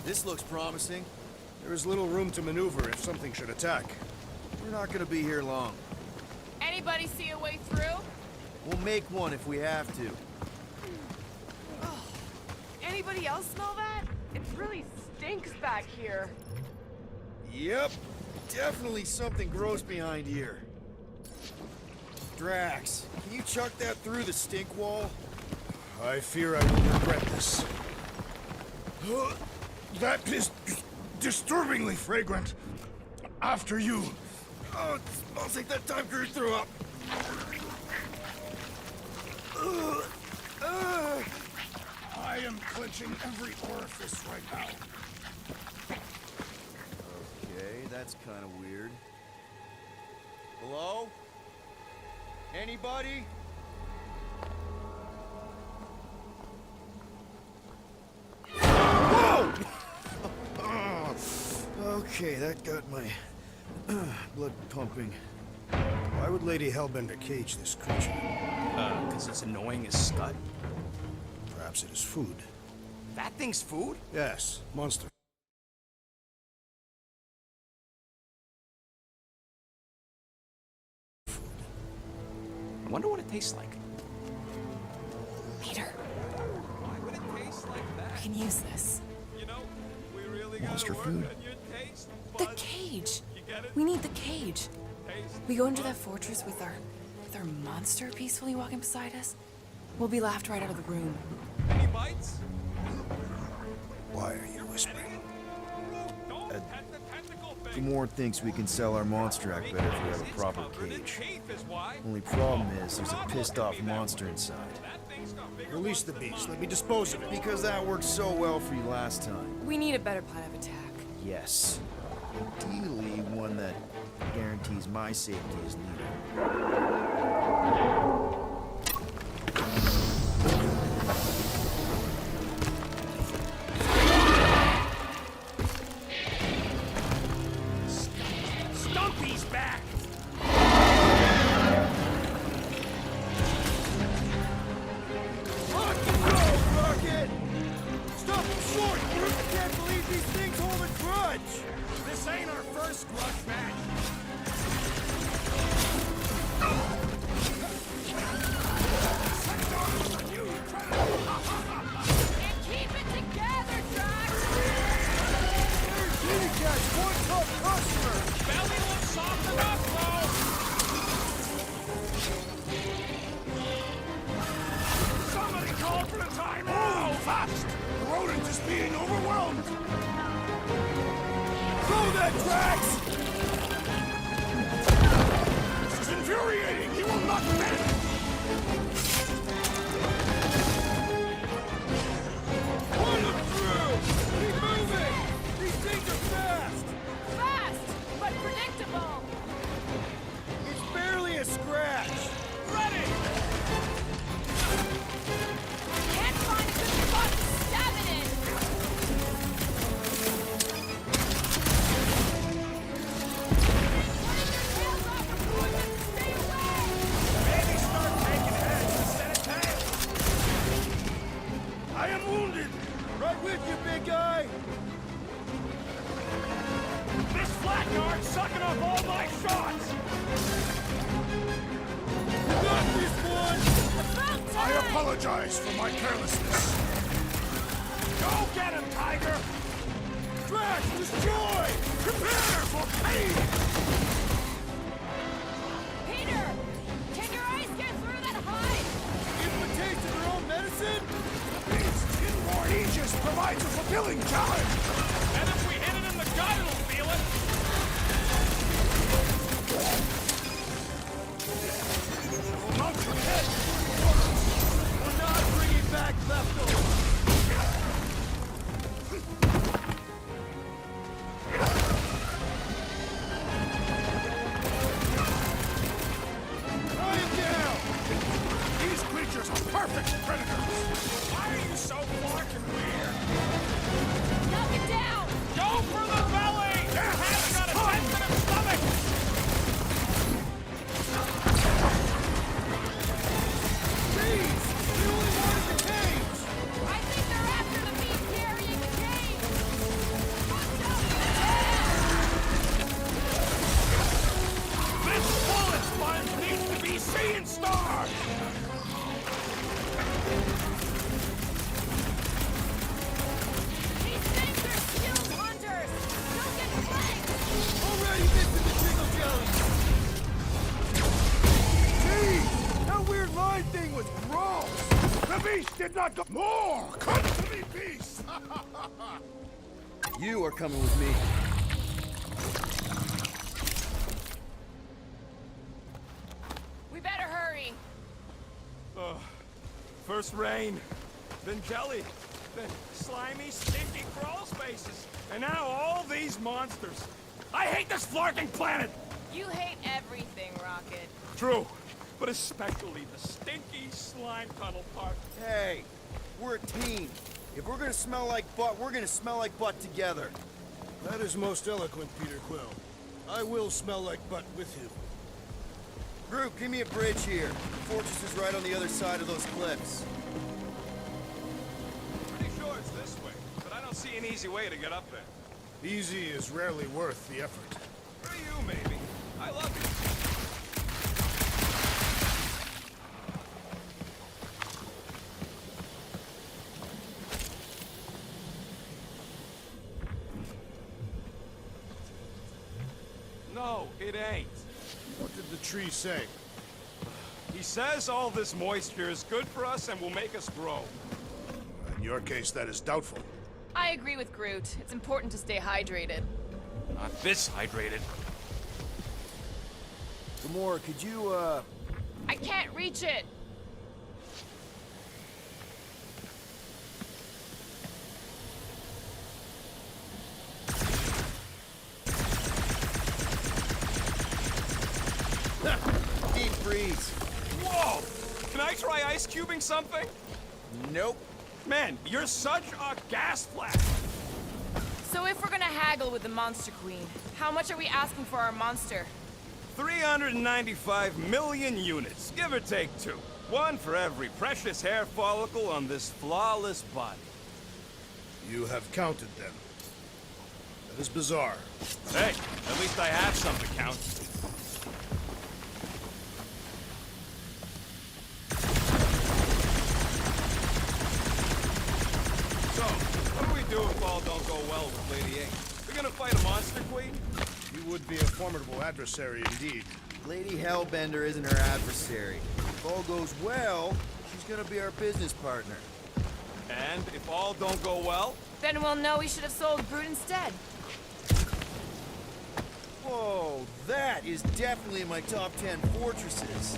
This looks promising. There is little room to maneuver if something should attack. We're not gonna be here long. Anybody see a way through? We'll make one if we have to. Anybody else smell that? It really stinks back here. Yep. Definitely something gross behind here. Drax, can you chuck that through the stink wall? I fear I will regret this. That is disturbingly fragrant. After you. Oh, it smells like that time Groot threw up. I am clenching every orifice right now. Okay, that's kind of weird. Hello? Anybody? Whoa! Okay, that got my blood pumping. Why would Lady Hellbender cage this creature? Because it's annoying as scud. Perhaps it is food. That thing's food? Yes, monster I wonder what it tastes like. Peter, Why would it taste like that? we can use this. You know, we really Monster gotta food. work on your taste The buds. cage. You get it? We need the cage. Taste We go into that fortress with our monster peacefully walking beside us. We'll be laughed right out of the room. Any bites? Why are you whispering? Don't pet the tentacle The thing. more thinks we can sell our monster act better if we have a It's proper covered in cage. teeth is why. Only problem is there's a pissed off monster inside. That thing's got bigger Release the ones than beast. mine. Let me dispose of it. Because that worked so well for you last time. We need a better plan of attack. Yes. Ideally, one that guarantees my safety as leader. Stumpy's back! Rocket! Stop him short! I can't believe these things hold a grudge! This ain't our first grudge match. And keep it together, Drax! Kitty Cat's one tough customer! Belly will soften up, though! Somebody call for the timeout! Fast! The rodent is being overwhelmed! Throw that, Drax! This is infuriating! He will not bend! Put him through! Keep moving! These things are fast! Fast, but predictable! It's barely a scratch! Ready! Can't find a good spot to stab it in! Turn your tails off before them to stay away! Maybe start taking heads instead of tails. I am wounded! Right with you, big guy! This flat guard's sucking up all my shots! Got this one! About I time! apologize for my carelessness. Go get him, Tiger! Drax, destroy! Prepare for pain! Peter! Can your eyes get through that hide? Give them a taste of their own medicine? The beast's inborn aegis provides a fulfilling challenge! And if we hit it in the gut, it'll feel it! Will not forget! We're not bringing back leftovers! I am down! These creatures are perfect predators! Why are you so fucking weird? Knock it down! Go for the belly! Your hat's got a 10-minute stomach! Jeez! We only wanted the cage! I think they're after the beast carrying the cage! Watch out for the tail! This bullet sponge needs to be seeing stars! These things are skilled hunters! Don't get flanked! Already missing the trickle jelly! Jeez! That weird line thing was gross! The beast did not go— More! Come to me, beast! You are coming with me. We better hurry! First rain, then jelly, then slimy, stinky crawl spaces, and now all these monsters. I hate this flarking planet! You hate everything, Rocket. True, but especially the stinky slime tunnel part. Hey, we're a team. If we're gonna smell like butt, we're gonna smell like butt together. That is most eloquent, Peter Quill. I will smell like butt with you. Group, give me a bridge here. The fortress is right on the other side of those cliffs. Pretty sure it's this way, but I don't see an easy way to get up there. Easy is rarely worth the effort. For you, maybe. I love No, it ain't. What did the tree say? He says all this moisture is good for us and will make us grow. In your case, that is doubtful. I agree with Groot. It's important to stay hydrated. Not this hydrated. Gamora, could you, I can't reach it! deep freeze? Whoa! Can I try ice cubing something? Nope. Man, you're such a gas flash! So if we're gonna haggle with the Monster Queen, how much are we asking for our monster? 395 million units, give or take 2. 1 for every precious hair follicle on this flawless body. You have counted them. That is bizarre. Hey, at least I have some to count. So, what do we do if all don't go well with Lady A? We're gonna fight a monster queen? You would be a formidable adversary indeed. Lady Hellbender isn't her adversary. If all goes well, she's gonna be our business partner. And if all don't go well? Then we'll know we should have sold Groot instead. Whoa, that is definitely in my top 10 fortresses.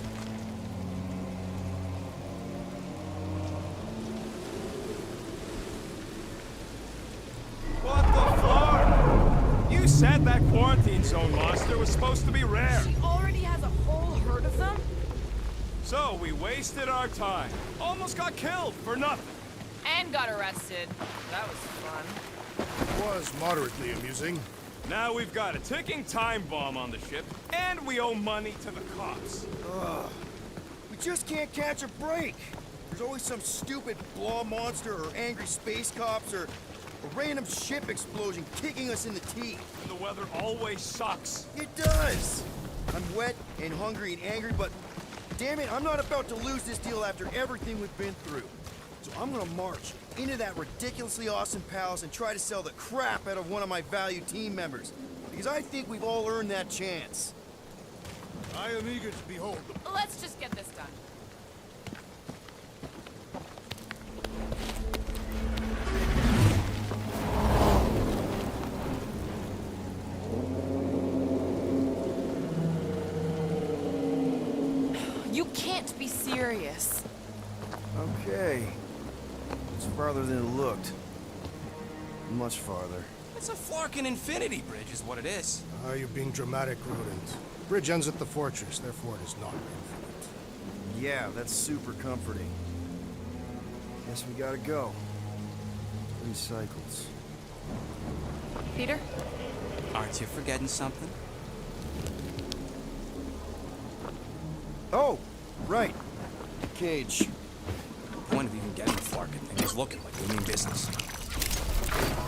What the floor? You said that quarantine zone monster was supposed to be rare. She already has a whole herd of them? So we wasted our time. Almost got killed for nothing. And got arrested. That was fun. It was moderately amusing. Now we've got a ticking time bomb on the ship, and we owe money to the cops. We just can't catch a break. There's always some stupid blah monster or angry space cops or a random ship explosion kicking us in the teeth. And the weather always sucks. It does! I'm wet and hungry and angry, but damn it, I'm not about to lose this deal after everything we've been through. So I'm gonna march into that ridiculously awesome palace and try to sell the crap out of one of my valued team members. Because I think we've all earned that chance. I am eager to behold the... Let's just get this done. You can't be serious. Okay. It's farther than it looked. Much farther. It's a Flarkin infinity bridge is what it is. Are you being dramatic, Rodent? Bridge ends at the fortress, therefore it is not infinite. Yeah, that's super comforting. Guess we gotta go. 3 cycles. Peter? Aren't you forgetting something? Oh, right. Cage. Point of even getting the Flarkin thing is looking like we mean business.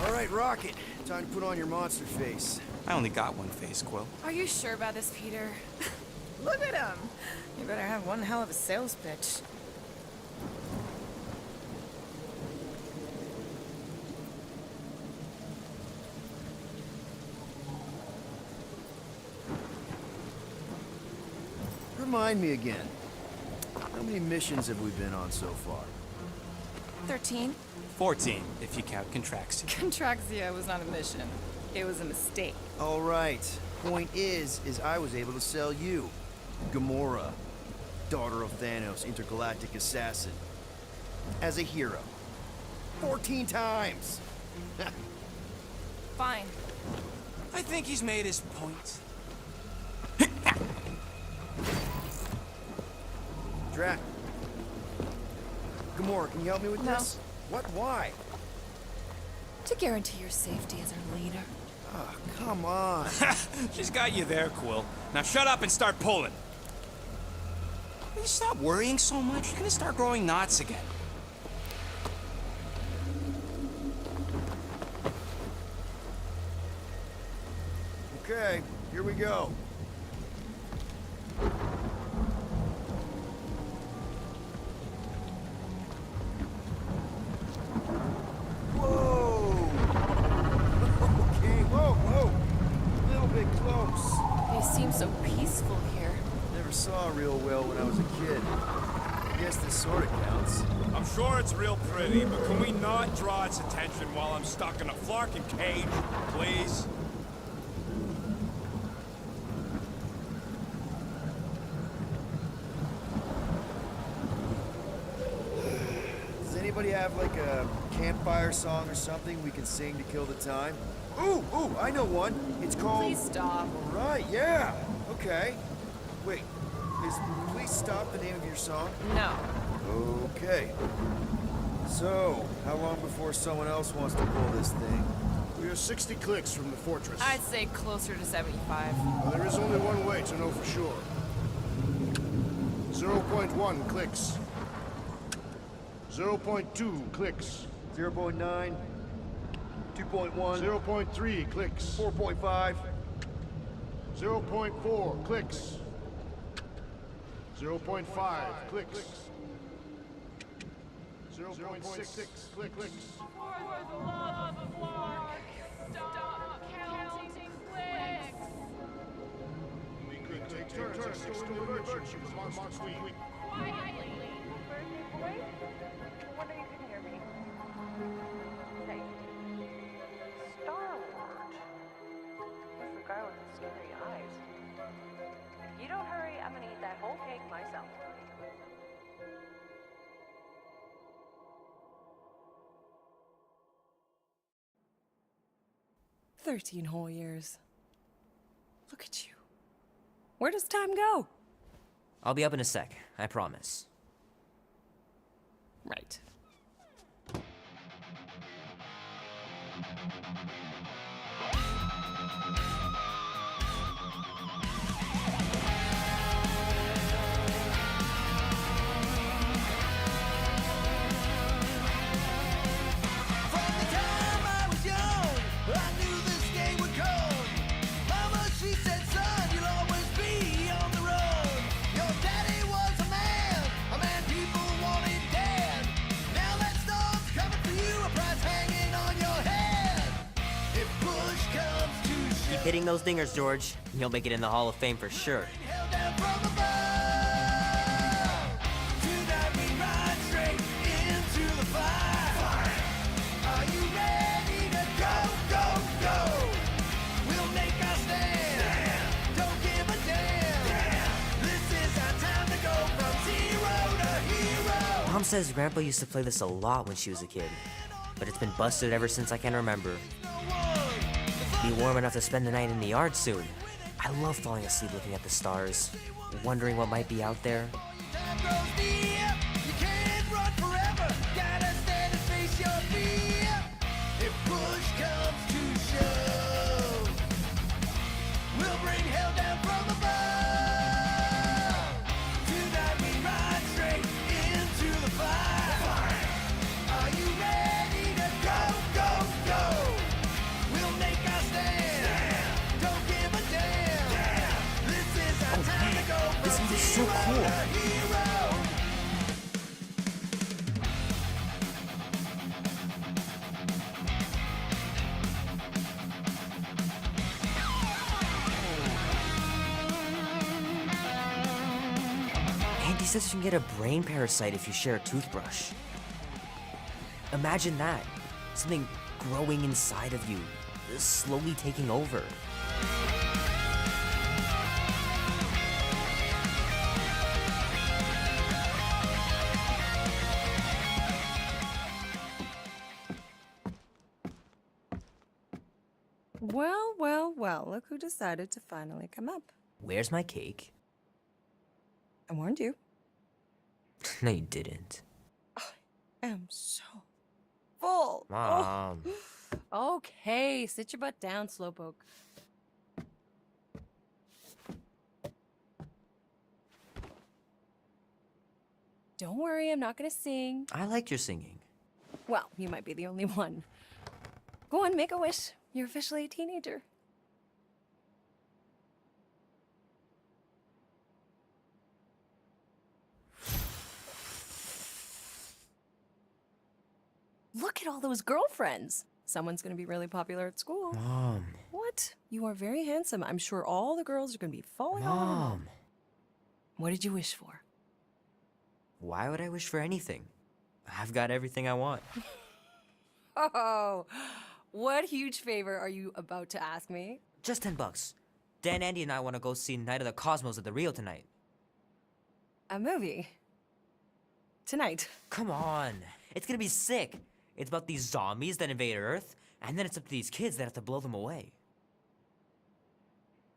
All right, Rocket. Time to put on your monster face. I only got one face, Quill. Are you sure about this, Peter? Look at him. You better have one hell of a sales pitch. Remind me again. How many missions have we been on so far? 13? 14, if you count Contraxia. Contraxia was not a mission. It was a mistake. All right. Point is I was able to sell you, Gamora, daughter of Thanos, intergalactic assassin, as a hero. 14 times. Fine. I think he's made his point. Drac. Gamora, can you help me with No. this? What? Why? To guarantee your safety as our leader. Ah, come on. She's got you there, Quill. Now shut up and start pulling. Will you stop worrying so much? You're gonna start growing knots again. Okay, here we go. Whoa! Okay, whoa, whoa! A little bit close. always seems so peaceful here. Never saw real well when I was a kid. I guess this sort of counts. I'm sure it's real pretty, but can we not draw its attention while I'm stuck in a flarkin' cage, please? Does anybody have like a campfire song or something we can sing to kill the time? Ooh, I know one. It's called... Please stop. All right, yeah. Okay. Wait, is Please Stop the name of your song? No. Okay. So, how long before someone else wants to pull this thing? We are 60 clicks from the fortress. I'd say closer to 75. Well, there is only one way to know for sure. 0.1 clicks. 0.2 clicks. 0.9, 2.1, 0.3 clicks. 4.5. 0.4 clicks. 0.5 clicks. 0.6 clicks. For the love of Mark, stop counting clicks. We could take turns extolling the virtues of the monster queen. Quietly. Birthday boy? Wonder you can hear me. Say, Star-Lord. Who's the guy with the scary eyes? If you don't hurry, I'm gonna eat that whole cake myself. 13 whole years. Look at you. Where does time go? I'll be up in a sec, I promise. Right. Keep hitting those dingers, George. You'll make it in the Hall of Fame for sure. Mom says Grandpa used to play this a lot when she was a kid, but it's been busted ever since I can remember. Be warm enough to spend the night in the yard soon. I love falling asleep looking at the stars, wondering what might be out there. So cool. Andy says you can get a brain parasite if you share a toothbrush. Imagine that. Something growing inside of you, slowly taking over. Well, look who decided to finally come up. Where's my cake? I warned you. No, you didn't. I am so full. Mom. Oh. Okay, sit your butt down, Slowpoke. Don't worry, I'm not gonna sing. I liked your singing. Well, you might be the only one. Go on, make a wish. You're officially a teenager. Look at all those girlfriends. Someone's gonna be really popular at school. Mom. What? what? You are very handsome. I'm sure all the girls are going to be falling all over you. Mom, What did you wish for? why would I wish for anything? I've got everything I want. Oh, what huge favor are you about to ask me? Just $10. Dan, Andy, and I want to go see Night of the Cosmos at the Rio tonight. A movie? Tonight? Come on. It's gonna be sick. It's about these zombies that invade Earth, and then it's up to these kids that have to blow them away.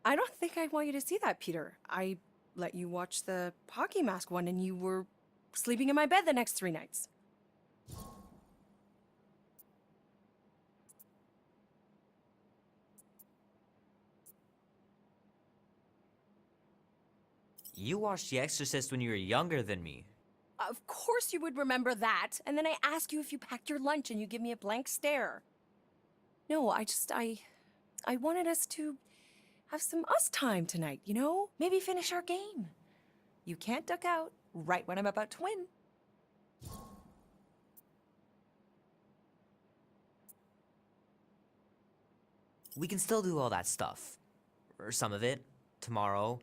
I don't think I want you to see that, Peter. I let you watch the hockey mask one and you were sleeping in my bed the next 3 nights. You watched The Exorcist when you were younger than me. Of course you would remember that. And then I ask you if you packed your lunch and you give me a blank stare. No, I wanted us to have some us time tonight, you know? Maybe finish our game. You can't duck out right when I'm about to win. We can still do all that stuff. Or some of it. Tomorrow.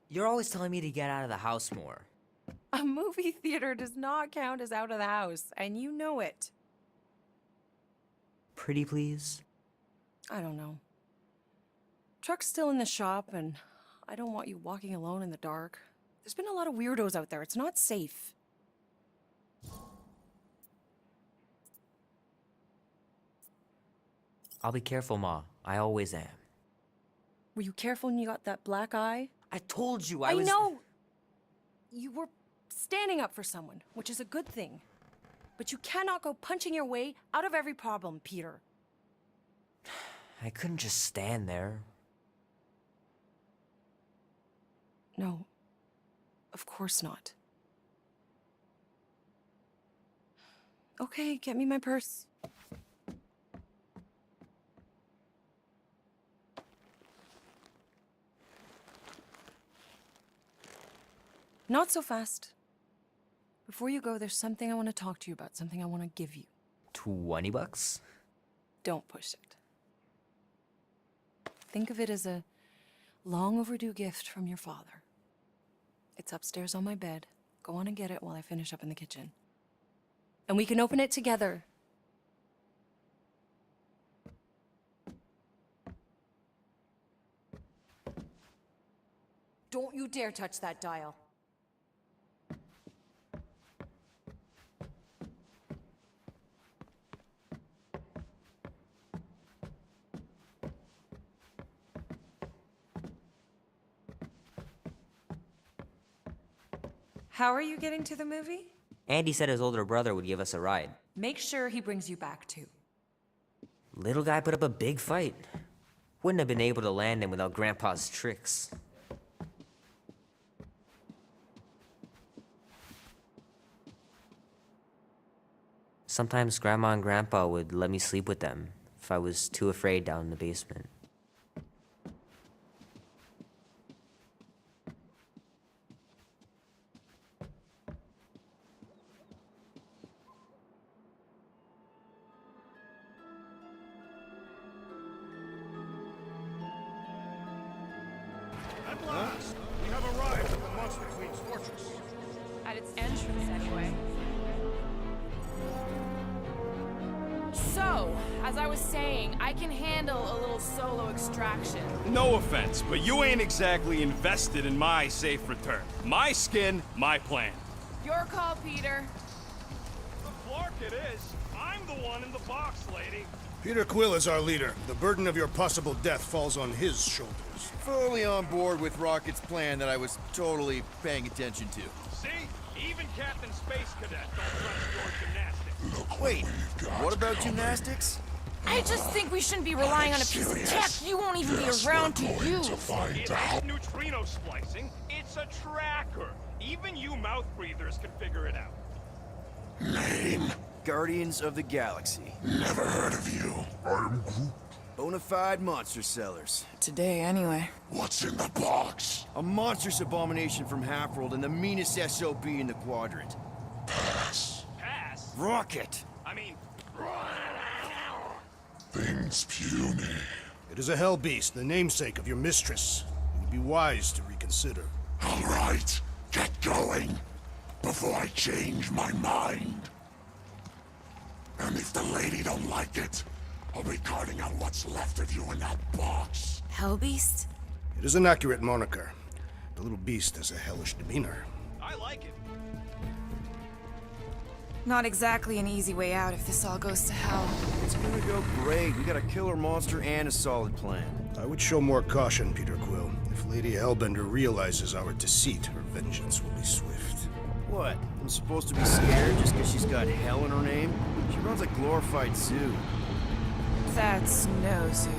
You're always telling me to get out of the house more. A movie theater does not count as out of the house, and you know it. Pretty please? I don't know. Truck's still in the shop, and I don't want you walking alone in the dark. There's been a lot of weirdos out there. It's not safe. I'll be careful, Ma. I always am. Were you careful when you got that black eye? I told you I was- know! You were standing up for someone, which is a good thing. But you cannot go punching your way out of every problem, Peter. I couldn't just stand there. No. Of course not. Okay, get me my purse. Not so fast. Before you go, there's something I want to talk to you about, something I want to give you. $20? Don't push it. Think of it as a long overdue gift from your father. It's upstairs on my bed. Go on and get it while I finish up in the kitchen. And we can open it together. Don't you dare touch that dial. How are you getting to the movie? Andy said his older brother would give us a ride. Make sure he brings you back too. Little guy put up a big fight. Wouldn't have been able to land him without Grandpa's tricks. Sometimes Grandma and Grandpa would let me sleep with them if I was too afraid down in the basement. At last, we have arrived at the Monster Queen's fortress. At its entrance, anyway. So, as I was saying, I can handle a little solo extraction. No offense, but you ain't exactly invested in my safe return. My skin, my plan. Your call, Peter. Clark it is. I'm the one in the box, lady. Peter Quill is our leader. The burden of your possible death falls on his shoulders. Fully on board with Rocket's plan that I was totally paying attention to. See? Even Captain Space Cadet don't trust your gymnastics. Wait, what about gymnastics? I just think we shouldn't be relying on a piece of tech you won't even be around to use. It ain't neutrino splicing, it's a tracker. Even you mouth breathers can figure it out. Name? Guardians of the Galaxy. Never heard of you. I'm Groot. Bonafide monster sellers. Today, anyway. What's in the box? A monstrous abomination from Halfworld and the meanest SOB in the quadrant. Pass. Pass? Rocket! I mean... Things puny. It is a hell beast, the namesake of your mistress. It would be wise to reconsider. All right, get going, before I change my mind. And if the lady don't like it, I'll be carting out what's left of you in that box. Hellbeast? It is an accurate moniker. The little beast has a hellish demeanor. I like it. Not exactly an easy way out if this all goes to hell. It's gonna go great. We got a killer monster and a solid plan. I would show more caution, Peter Quill. If Lady Hellbender realizes our deceit, her vengeance will be swift. What? I'm supposed to be scared just because she's got hell in her name? She runs a glorified zoo. That's no zoo.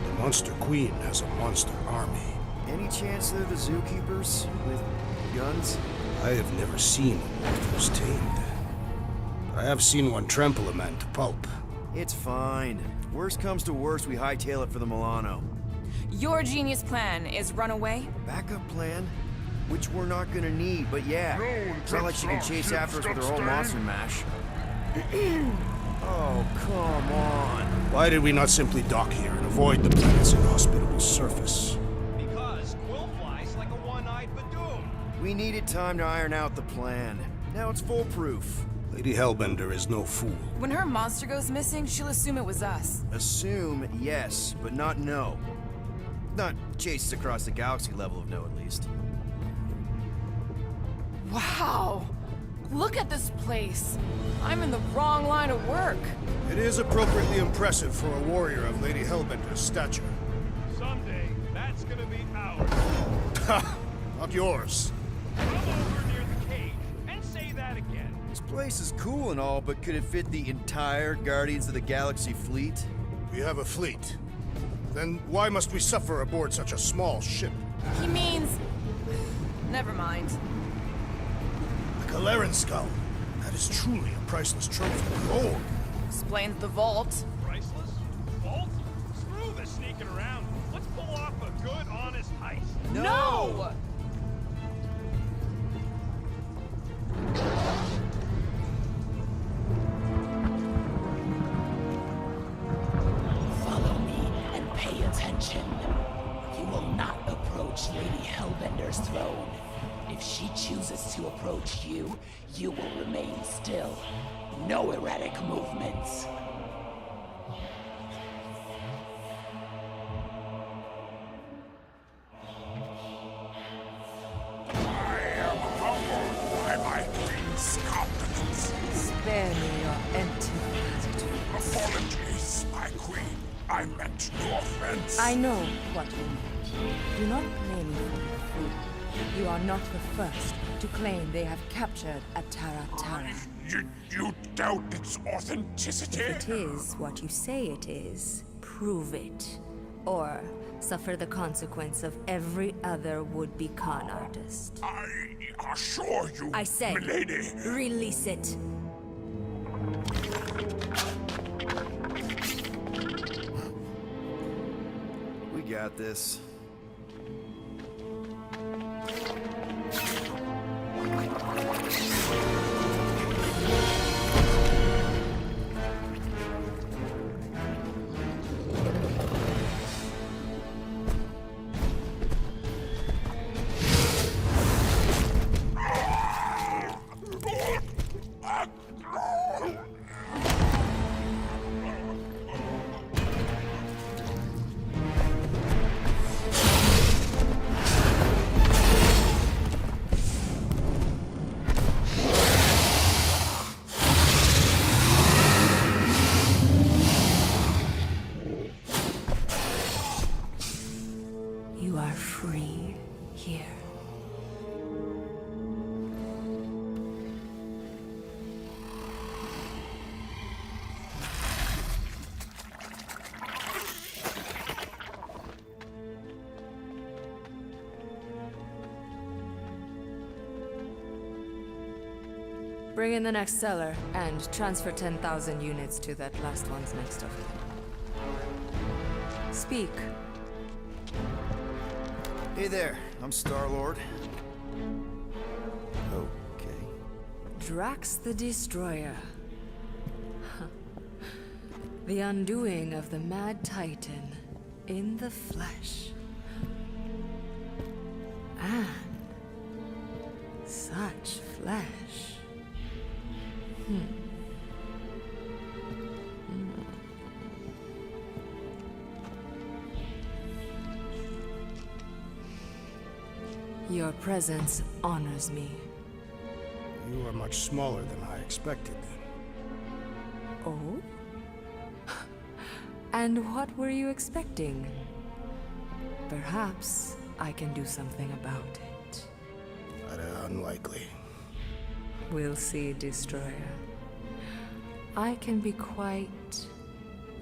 The Monster Queen has a monster army. Any chance they're the zookeepers? With guns? I have never seen one who's tamed. But I have seen one trample a man to pulp. It's fine. Worst comes to worst, we hightail it for the Milano. Your genius plan is run away? Backup plan? Which we're not gonna need, but yeah. It's not like she can chase after us with her whole monster mash. Oh, come on. Why did we not simply dock here and avoid the planet's inhospitable surface? Because Quill flies like a one-eyed Badoom. We needed time to iron out the plan. Now it's foolproof. Lady Hellbender is no fool. When her monster goes missing, she'll assume it was us. Assume, yes, but not no. Not chase us across the galaxy level of no, at least. Wow! Look at this place! I'm in the wrong line of work. It is appropriately impressive for a warrior of Lady Hellbender's stature. Someday, that's gonna be ours. Ha! Not yours. Come over near the cage and say that again. This place is cool and all, but could it fit the entire Guardians of the Galaxy fleet? We have a fleet. Then why must we suffer aboard such a small ship? He means... Never mind. A Galeran skull. That is truly a priceless trophy. Gold. Explains the vault. Priceless? Vault? Screw the sneaking around. Let's pull off a good, honest heist. No! Follow me and pay attention. You will not approach Lady Hellbender's throne. If she chooses to approach you, you will remain still. No erratic movements. I am humbled by my queen's confidence. Spare me your empty platitudes. Apologies, my queen. I meant no offense. I know what you meant. Do not blame me for your food. You are not the first to claim they have captured a Tara. You doubt its authenticity? If it is what you say it is, prove it. Or suffer the consequence of every other would-be con artist. I assure you, I say, milady. release it. We got this. You are free here. Bring in the next seller and transfer 10,000 units to that last one's next of kin. Speak. Hey there, I'm Star-Lord. Okay. Drax the Destroyer. The undoing of the Mad Titan in the flesh. And such flesh. Your presence honors me. You are much smaller than I expected. Oh? And what were you expecting? Perhaps I can do something about it. But unlikely. We'll see, Destroyer. I can be quite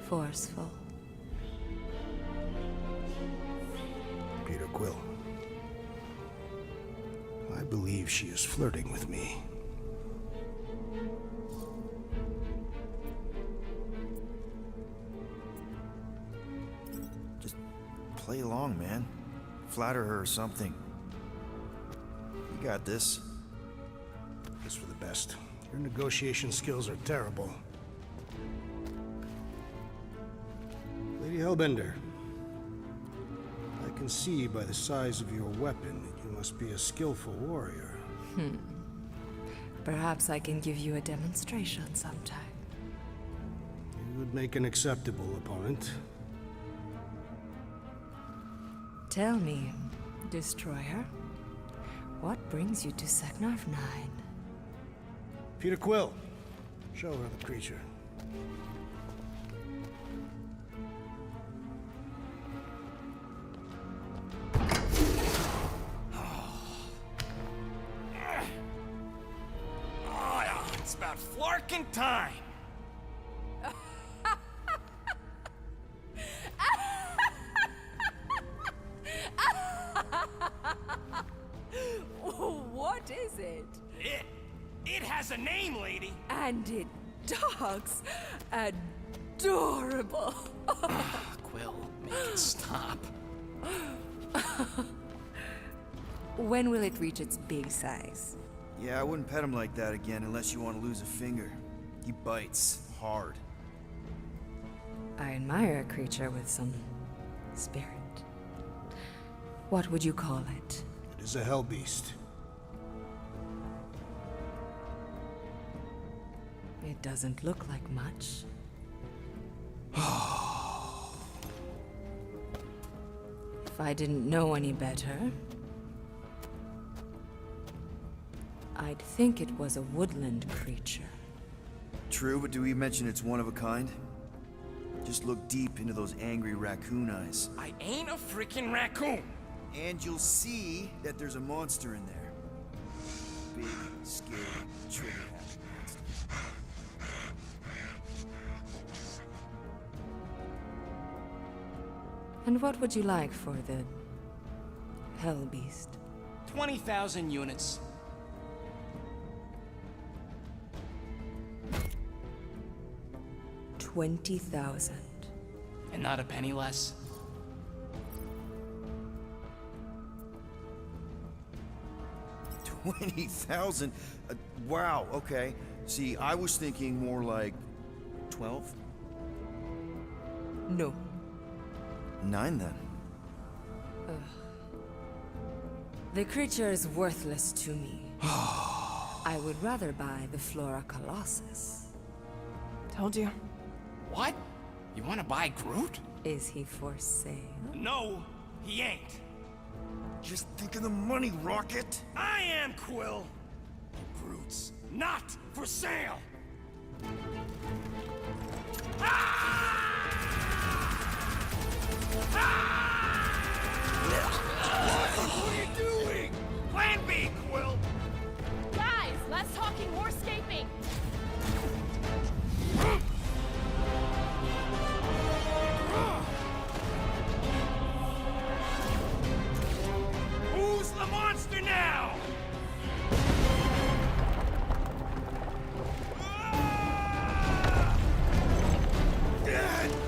forceful. Peter Quill. I believe she is flirting with me. Just play along, man. Flatter her or something. You got this. It's for the best. Your negotiation skills are terrible. Lady Hellbender, I can see by the size of your weapon that you must be a skillful warrior. Perhaps I can give you a demonstration sometime. You would make an acceptable opponent. Tell me, Destroyer, what brings you to Seknarf 9? Peter Quill, show her the creature. It's about flarking time. What is it? It has a name, lady. And it talks adorable. Quill, make it stop. When will it reach its big size? Yeah, I wouldn't pet him like that again unless you want to lose a finger. He bites hard. I admire a creature with some spirit. What would you call it? It is a hell beast. It doesn't look like much. If I didn't know any better, I'd think it was a woodland creature. True, but do we mention it's one of a kind? Just look deep into those angry raccoon eyes. I ain't a freaking raccoon. And you'll see that there's a monster in there. Big, scary, trigger-happy monster. And what would you like for the hell beast? 20,000 units. 20,000. And not a penny less. $20,000? Wow, okay. See, I was thinking more like 12? No. 9 then. The creature is worthless to me. I would rather buy the Flora Colossus. Told you. What? You want to buy Groot? Is he for sale? No, he ain't. Just think of the money, Rocket! I am Quill. Groot's not for sale. What are you doing? Plan B, Quill. Guys, less talking, more escaping. Who's the monster now?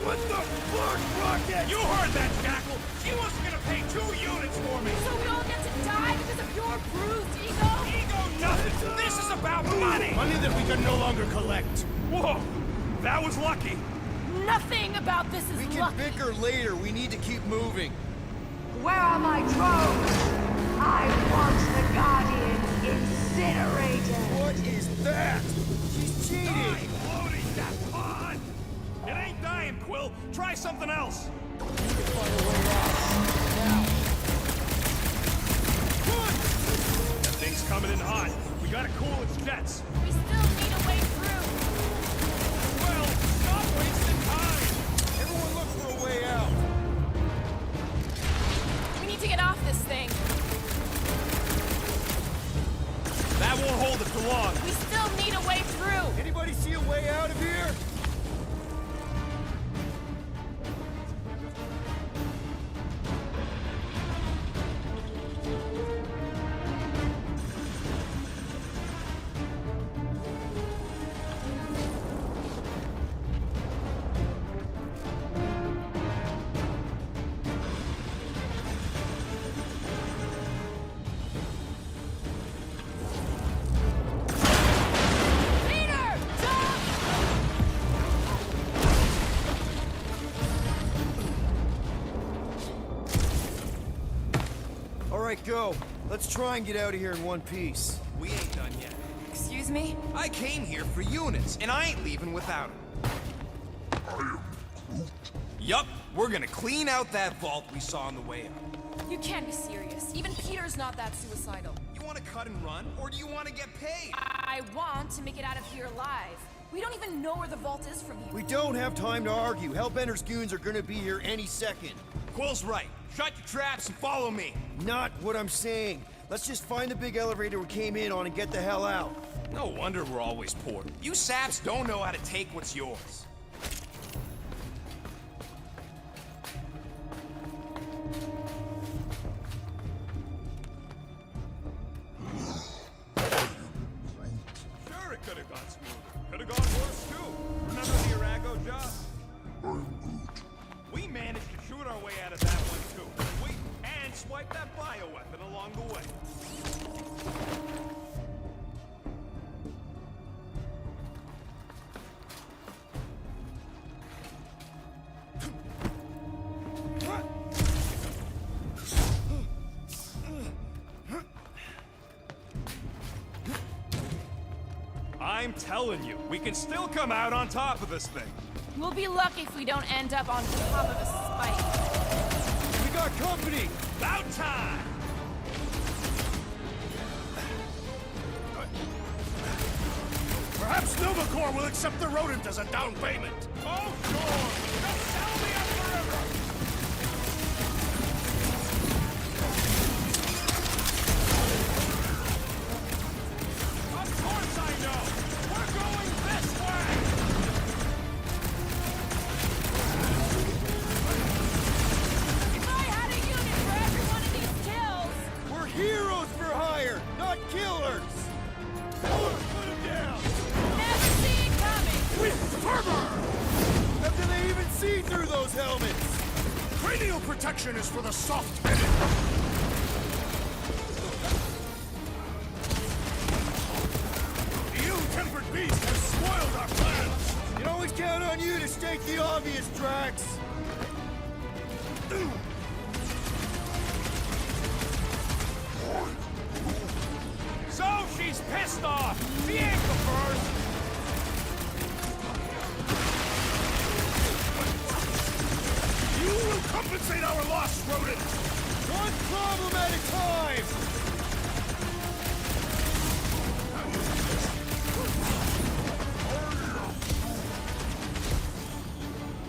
What the fuck, Rocket? You heard that, Jackal. She wasn't gonna pay 2 units for me. So we all get to die because of your bruised ego? Ego nothing. This is about money. Money that we can no longer collect. Whoa, that was lucky. Nothing about this is We can lucky. bicker later. We need to keep moving. Where are my drones? I want the Guardian incinerated. What is that? She's cheating! Floating that pod! It ain't dying, Quill. Try something else. That thing's coming in hot. We gotta cool its jets. We still need a way through. Well, stop wasting time. Everyone look for a way out. We need to get off this thing. That won't hold it for long. We still need a way through. Anybody see a way out of here? Peter! Jump! All right, go. Let's try and get out of here in one piece. We ain't done yet. Excuse me? I came here for units, and I ain't leaving without them. Yup, we're gonna clean out that vault we saw on the way up. You can't be serious. Even Peter's not that suicidal. You wanna cut and run, or do you wanna get paid? I want to make it out of here alive. We don't even know where the vault is from here. We don't have time to argue. Hellbender's goons are gonna be here any second. Quill's right. Shut your traps and follow me. Not what I'm saying. Let's just find the big elevator we came in on and get the hell out. No wonder we're always poor. You saps don't know how to take what's yours. Sure, it could have gone smoother. Could have gone worse, too. Remember the Arago job? We managed to shoot our way out of that one, too. And swipe that bioweapon along the way. I'm telling you, we can still come out on top of this thing. We'll be lucky if we don't end up on top of a spike. We got company! About time! Perhaps Nova Corps will accept the rodent as a down payment. Oh, sure! Just sell me up the river! Of course I know! We're going this way! If I had a unit for every one of these kills! We're heroes for hire, not killers! Put him down! Never see it coming! With fervor! How can they even see through those helmets? Cranial protection is for the soft-headed. The ill-tempered beast has spoiled our plans. Can always count on you to state the obvious, Drax. So she's pissed off! She ain't the first! You will compensate our loss, rodent! One problem at a time!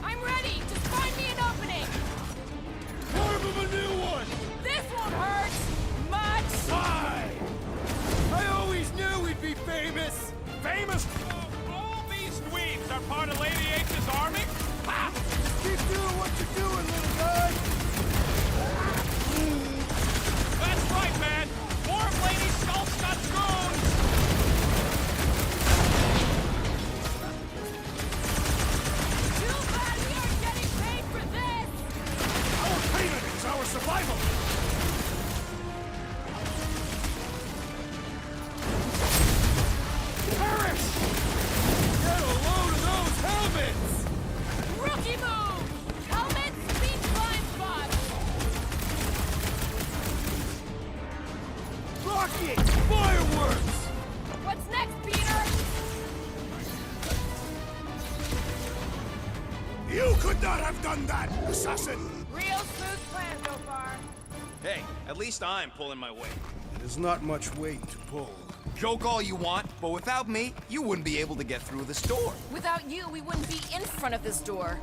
I'm ready! Just find me an opening! Carve him a new one! This won't hurt! Much! Why? I always knew we'd be famous! Famous? All these dweebs are part of Lady H's army? Ha! Keep doing what you're doing, little guy! That's right, man! More of Lady Skullscott's goons! Too bad we aren't getting paid for this! Our payment is our survival! Perish! Get a load of those helmets! Rockets! Fireworks! What's next, Peter? You could not have done that, assassin! Real smooth plan so far. Hey, at least I'm pulling my weight. There's not much weight to pull. Joke all you want, but without me, you wouldn't be able to get through this door. Without you, we wouldn't be in front of this door.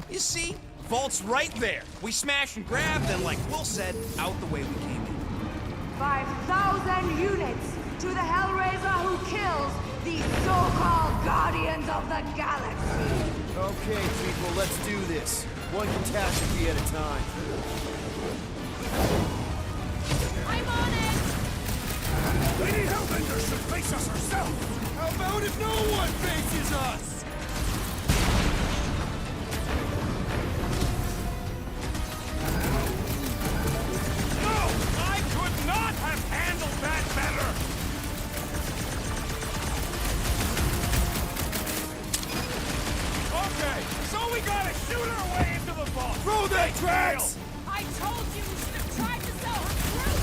You see? Vault's right there. We smash and grab, then like Will said, out the way we came in. 5,000 units to the Hellraiser who kills these so-called Guardians of the Galaxy. Okay, people, let's do this. One catastrophe at a time. I'm on it! Lady Hellbender should face us herself! How about if no one faces us? No! I could not have handled that better! Okay, so we gotta shoot our way into the vault! Throw that Big tracks! deal. I told you we should have tried to sell her fruit!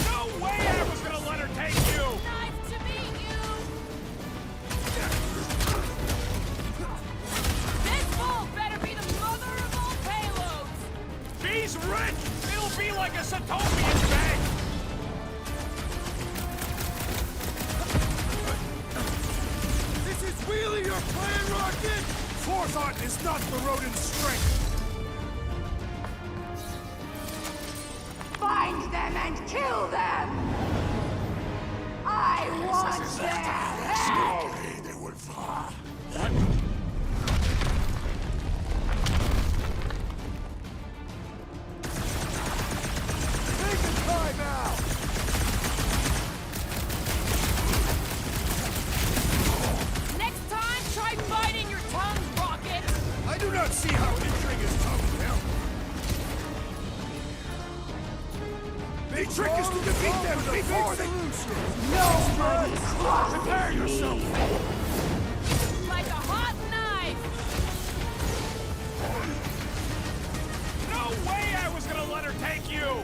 No way I was gonna let her take you! Nice to meet you! This vault better be the mother of all payloads! She's rich! It'll be like a Satopian bank! This is really your plan, Rocket? Forethought is not the rodent's strength! Find them and kill them! I want their head! Story they will fly. Take the time out! Next time, try biting your tongue, Rocket! I do not see how injuring his tongue will help. The trick is to defeat them before they... Nobody crosses Prepare yourself! Like a hot knife! No way I was gonna let her take you!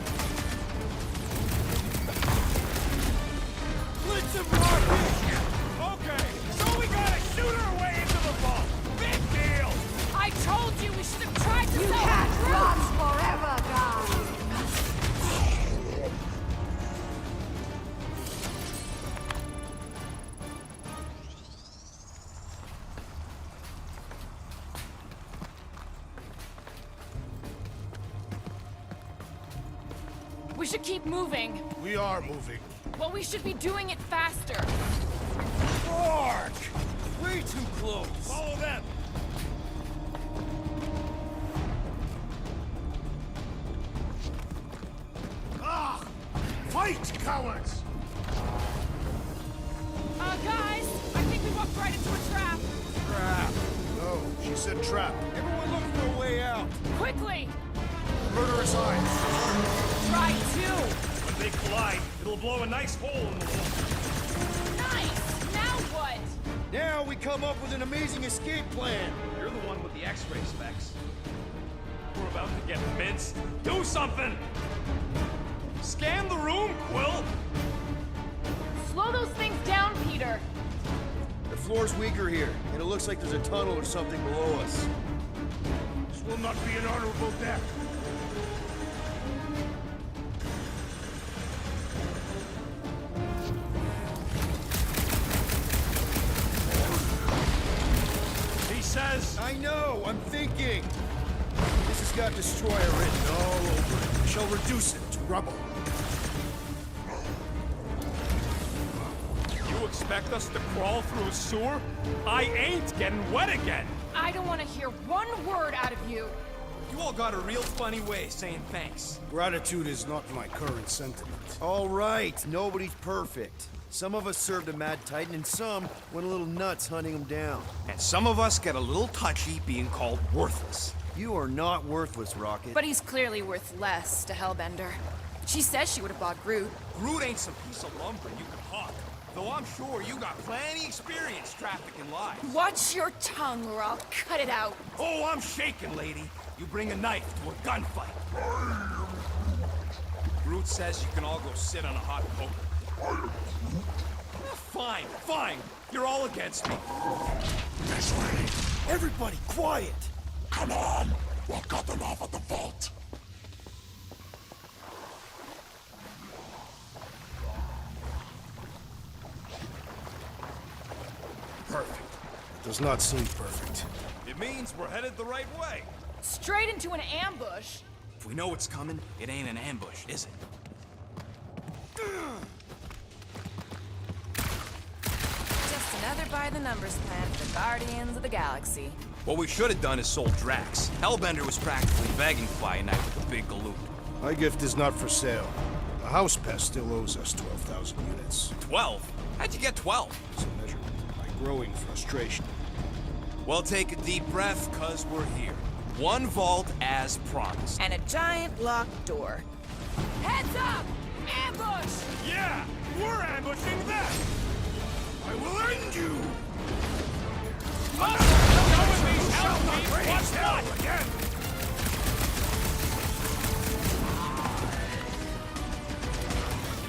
Blitz him, Rocket! Okay, so we gotta shoot our way into the vault! Big deal! I told you we should have tried to You sell can't her fruit! run forever, guys! We should keep moving. We are moving. Well, we should be doing it faster. Mark! Way too close! Follow them! Ah! Fight, cowards! Guys, I think we walked right into a trap. Crap! No, she said trap. Everyone look for a way out! Quickly! Murderous eyes. Try to! When they collide, it'll blow a nice hole in the wall. Nice! Now what? Now we come up with an amazing escape plan! You're the one with the X-ray specs. We're about to get minced. Do something! Scan the room, Quill! Slow those things down, Peter. The floor's weaker here, and it looks like there's a tunnel or something below us. This will not be an honorable death. He says... I know, I'm thinking! This has got Destroyer written all over it. We shall reduce it to rubble. You expect us to crawl through a sewer? I ain't getting wet again! I don't want to hear one word out of you. You all got a real funny way of saying thanks. Gratitude is not my current sentiment. All right, nobody's perfect. Some of us served a Mad Titan, and some went a little nuts hunting him down. And some of us get a little touchy being called worthless. You are not worthless, Rocket. But he's clearly worth less to Hellbender. She says she would have bought Groot. Groot ain't some piece of lumber you can hawk. Though I'm sure you got plenty experience trafficking lives. Watch your tongue or I'll cut it out. Oh, I'm shaking, lady. You bring a knife to a gunfight. Groot says you can all go sit on a hot poker. Fine, fine. You're all against me. This way. Everybody, quiet! Come on. We'll cut them off at the vault. Perfect. It does not seem perfect. It means we're headed the right way. Straight into an ambush. If we know what's coming, it ain't an ambush, is it? Just another by-the-numbers plan for the Guardians of the Galaxy. What we should have done is sold Drax. Hellbender was practically begging to buy a night with the big galoot. My gift is not for sale. The house pest still owes us 12,000 units. 12? How'd you get 12? It's measured by growing frustration. Well, take a deep breath, cause we're here. One vault as promised. And a giant locked door. Heads up! Ambush! Yeah, we're ambushing them! I will end you! What's what? Again!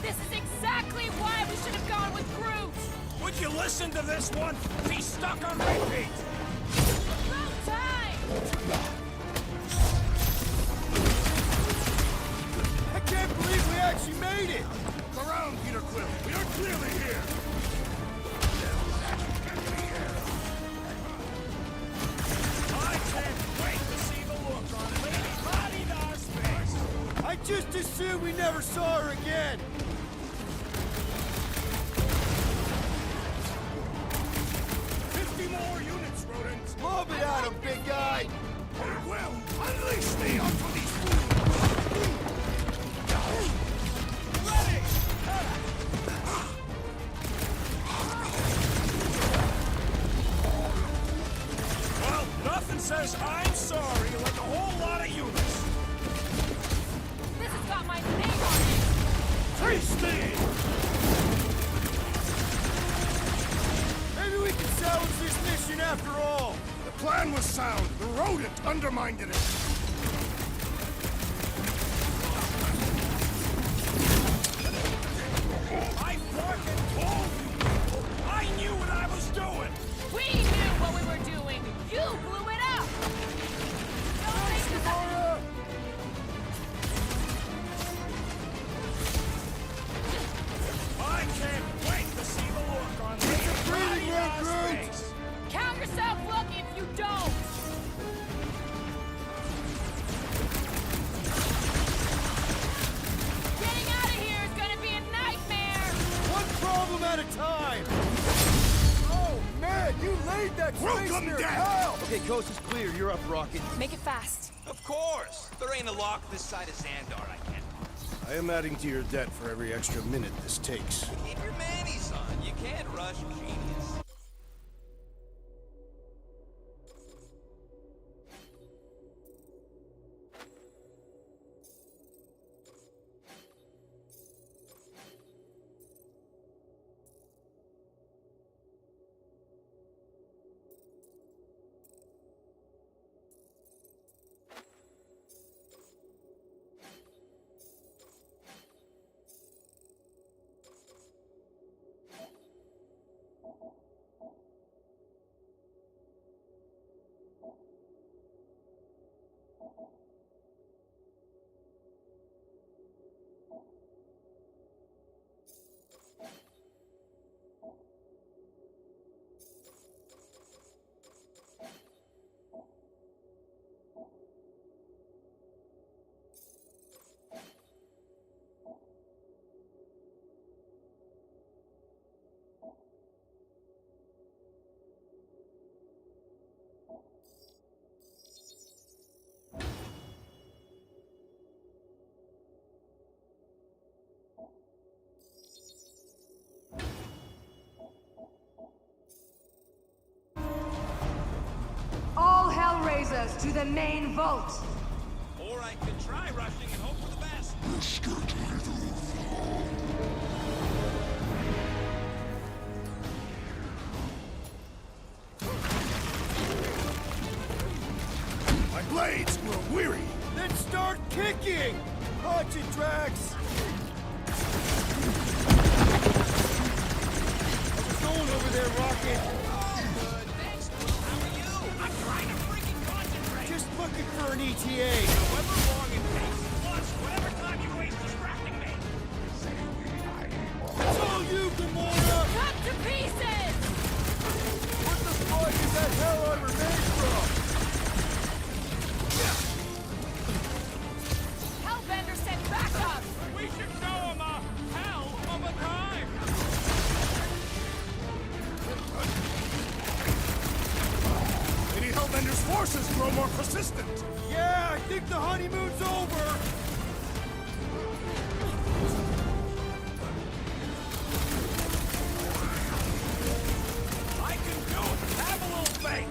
This is exactly why we should have gone with Groot! Would you listen to this one? He's stuck on repeat! About time! I can't believe we actually made it! Look around, Peter Quill. We are clearly here. I can't wait to see the look on Lady Maridar's face! I just assumed we never saw her again! 50 more units, rodents. Lob it at him, big guy! Well, unleash me onto these fools! Well, nothing says I'm sorry like a whole lot of units. This has got my name on it! Tasty! Maybe we can salvage this mission after all! The plan was sound. The rodent undermined it. I fucking told you! I knew what I was doing! We knew what we were doing! You blew it up! Don't make this I can't wait to see the look on Lady Maridar's face! Count yourself lucky if you don't! Getting out of here is gonna be a nightmare! One problem at a time! Oh, man, you laid that space Welcome, near Dad. hell! Okay, coast is clear. You're up, Rocket. Make it fast. Of course! There ain't a lock this side of Xandar I can't. I am adding to your debt for every extra minute this takes. Keep your manis on. You can't rush genius. All Hellraisers to the main vault! Or I could try rushing and hope for the best. You're scared to leave Watch it, Drax! How's it going over there, Rocket? Thanks. How are you? I'm trying to freaking concentrate. Just looking for an ETA. However long it takes, plus whatever time you waste distracting me. It's all you, Gamora! Cut to pieces! What the fuck is that hell I remain from? Hellbender sent backup! We should show him a hell of a time! Lady Hellbender's forces grow more persistent. Yeah, I think the honeymoon's over! I can do it! Have a little faith!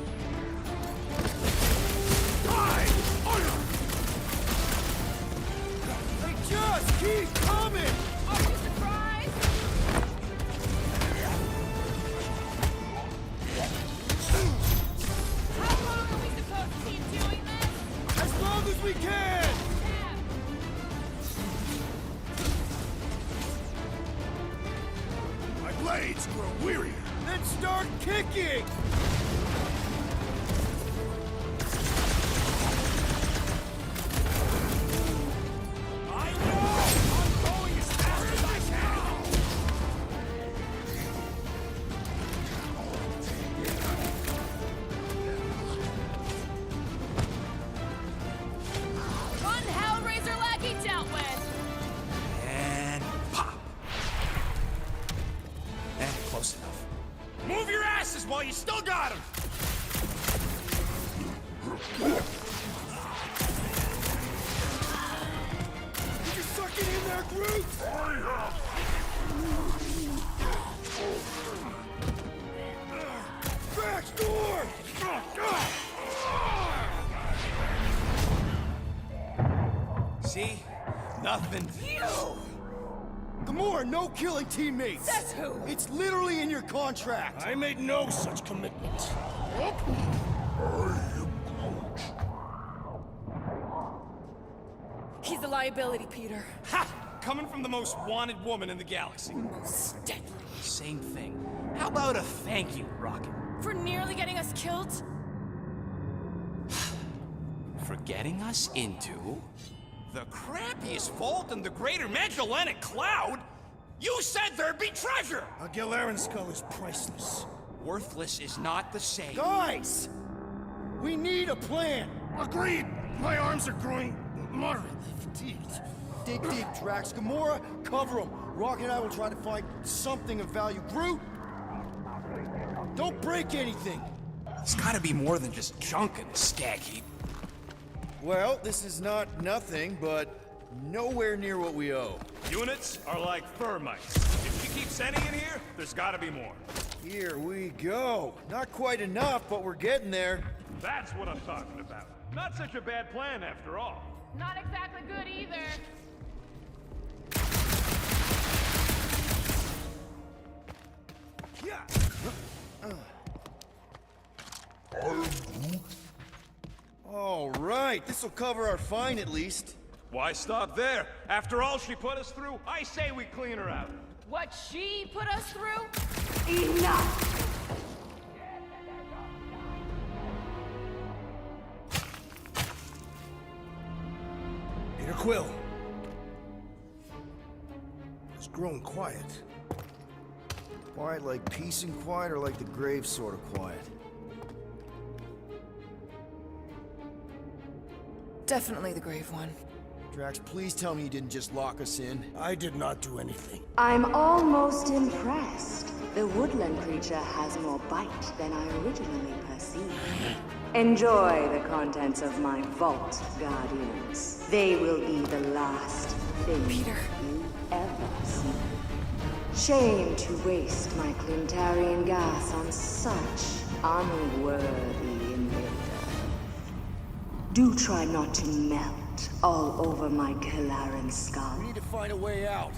They just keep coming! Are you surprised? How long are we supposed to keep doing this? As long as we can! My blades grow weary. Then start kicking! I know! I'm going as fast as I can! One Hellraiser lackey dealt with! And pop. Close enough. Move your asses while you still got him! Did you suck it in there, Groot? Drax, door! See? Nothing. Gamora, no killing teammates! Says who? It's literally in your contract! I made no such commitment. He's a liability, Peter. Ha! Coming from the most wanted woman in the galaxy. Most deadly. Same thing. How about a thank you, Rocket? For nearly getting us killed? For getting us into the crappiest vault in the greater Magellanic Cloud? You said there'd be treasure! A Gilleran skull is priceless. Worthless is not the same. Guys! We need a plan! Agreed. My arms are growing moderately fatigued. Dig deep, Drax. Gamora, cover him. Rocket and I will try to find something of value. Groot! Don't break anything! There's gotta be more than just junk in the stag heap. Well, this is not nothing, but nowhere near what we owe. Units are like fur mice. If she keeps sending in here, there's gotta be more. Here we go. Not quite enough, but we're getting there. That's what I'm talking about. Not such a bad plan after all. Not exactly good either. All right, this'll cover our fine at least. Why stop there? After all she put us through, I say we clean her out. What she put us through? Enough! Peter Quill. It's grown quiet. Quiet like peace and quiet, or like the grave sort of quiet? Definitely the grave one. Drax, please tell me you didn't just lock us in. I did not do anything. I'm almost impressed. The woodland creature has more bite than I originally perceived. Enjoy the contents of my vault, Guardians. They will be the last thing Peter. you ever see. Shame to waste my Clintarian gas on such unworthy invader. Do try not to melt all over my Gilleran skull. We need to find a way out.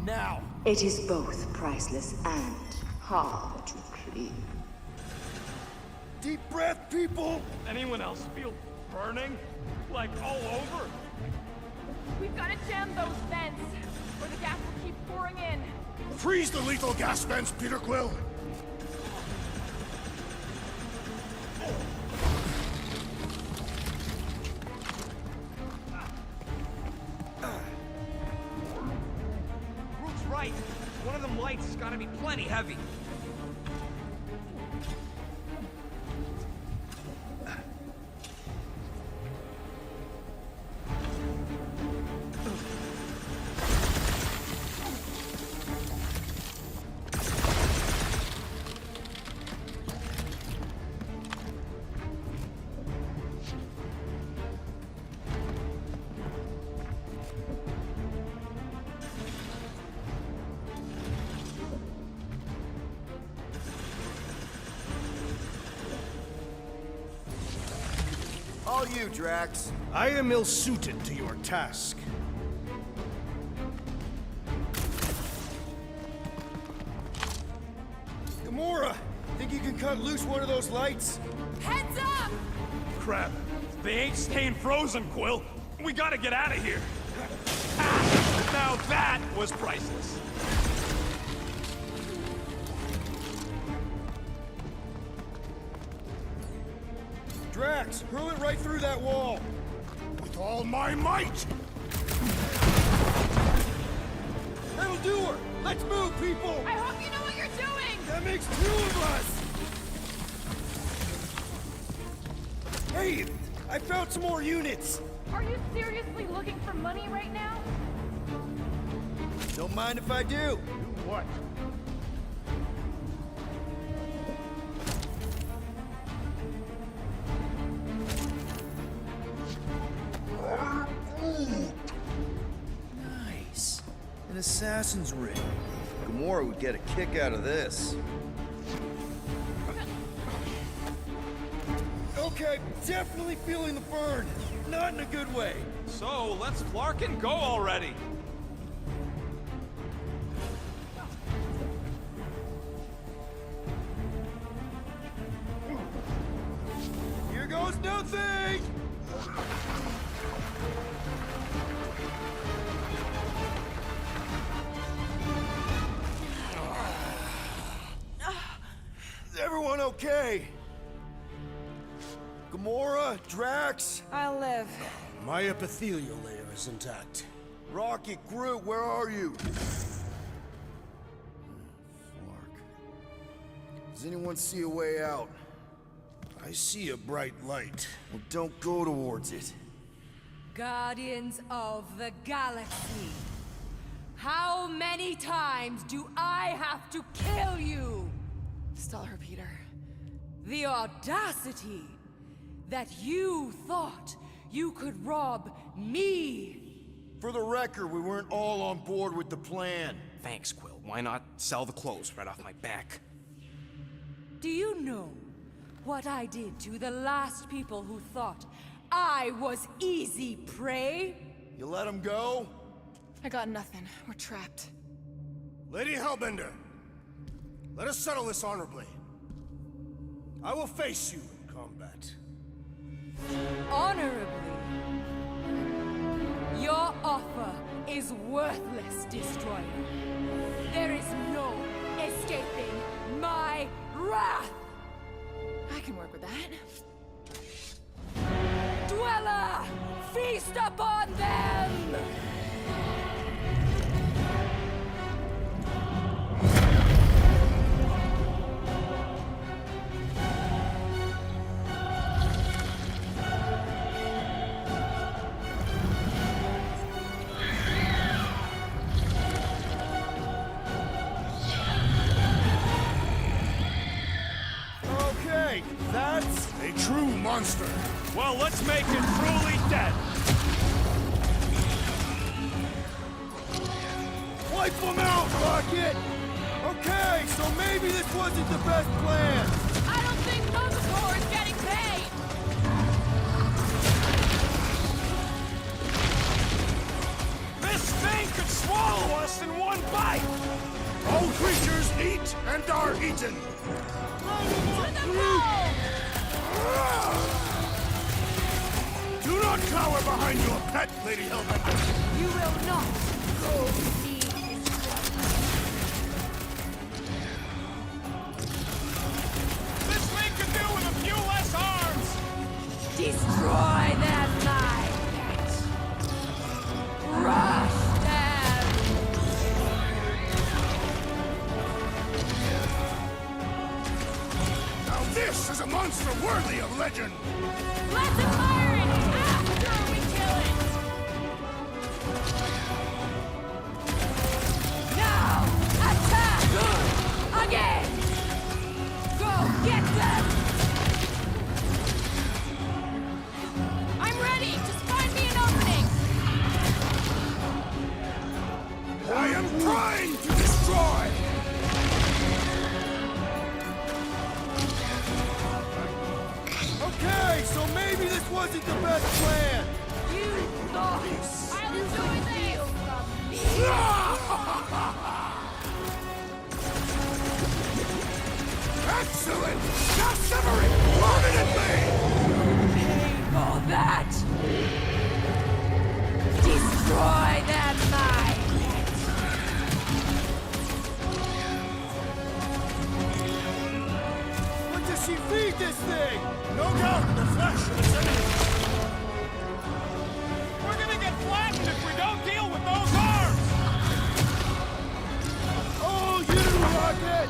Now! It is both priceless and hard to clean. Deep breath, people! Anyone else feel burning? Like all over? We've got to jam those vents, or the gas will keep pouring in. Freeze the lethal gas vents, Peter Quill! Groot's right. One of them lights has got to be plenty heavy. All you, Drax. I am ill-suited to your task. Gamora, think you can cut loose one of those lights? Heads up! Crap. They ain't staying frozen, Quill. We gotta get out of here. Ah, now that was priceless. Drax, hurl it right through that wall. With all my might! That'll do her! Let's move, people! I hope you know what you're doing! That makes two of us! Hey, I found some more units! Are you seriously looking for money right now? Don't mind if I do. What? Nice. An assassin's ring. Gamora would get a kick out of this. Okay, definitely feeling the burn. Not in a good way. So, let's flark and go already. Here goes nothing! Is everyone okay? Gamora, Drax? I'll live. My epithelial layer is intact. Rocket, Groot, where are you? Does anyone see a way out? I see a bright light. Well, don't go towards it. Guardians of the Galaxy. How many times do I have to kill you? Stall her, Peter. The audacity that you thought you could rob me. For the record, we weren't all on board with the plan. Thanks, Quill. Why not sell the clothes right off my back? Do you know what I did to the last people who thought I was easy prey? You let him go? I got nothing. We're trapped. Lady Hellbender, let us settle this honorably. I will face you in combat. Honorably? Your offer is worthless, Destroyer. There is no escaping my wrath! I can work with that. Dweller! Feast upon them! Okay, that's a true monster. Well, let's make it truly dead. Wipe them out, Rocket! Okay, so maybe this wasn't the best plan. I don't think Mothercore is getting paid! This thing could swallow us in one bite. All creatures eat and are eaten. To the ball! Do not cower behind your pet, Lady Hellbender. You will not be This thing could do with a few less arms! destroy them, my pet. Rush them. Now this is a monster worthy of legend. Let's admire it after we kill it. Now, attack! Again! Go get them! I'm ready! Just find me an opening! I am trying to destroy! Okay, so maybe this wasn't the best plan. You lost! I'll enjoy this! Excellent! Now sever it permanently! Pay for that! Destroy them, my pet! What does she feed this thing? No doubt the flesh of its enemies. We're gonna get flattened if we don't deal with those arms! Oh, you rocket!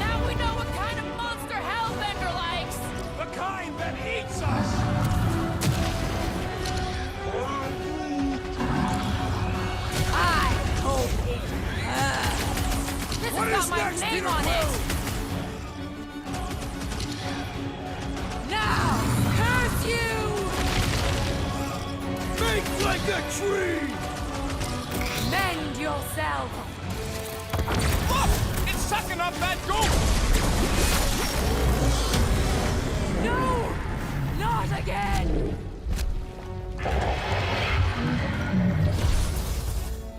Now we know what kind of monster Hellbender likes! The kind that eats us! I hope it hurts! This What has is got my next, name Peter on Quill? it! Now, curse you! Think like a tree! Mend yourself! Look! It's sucking up that goop! No! Not again!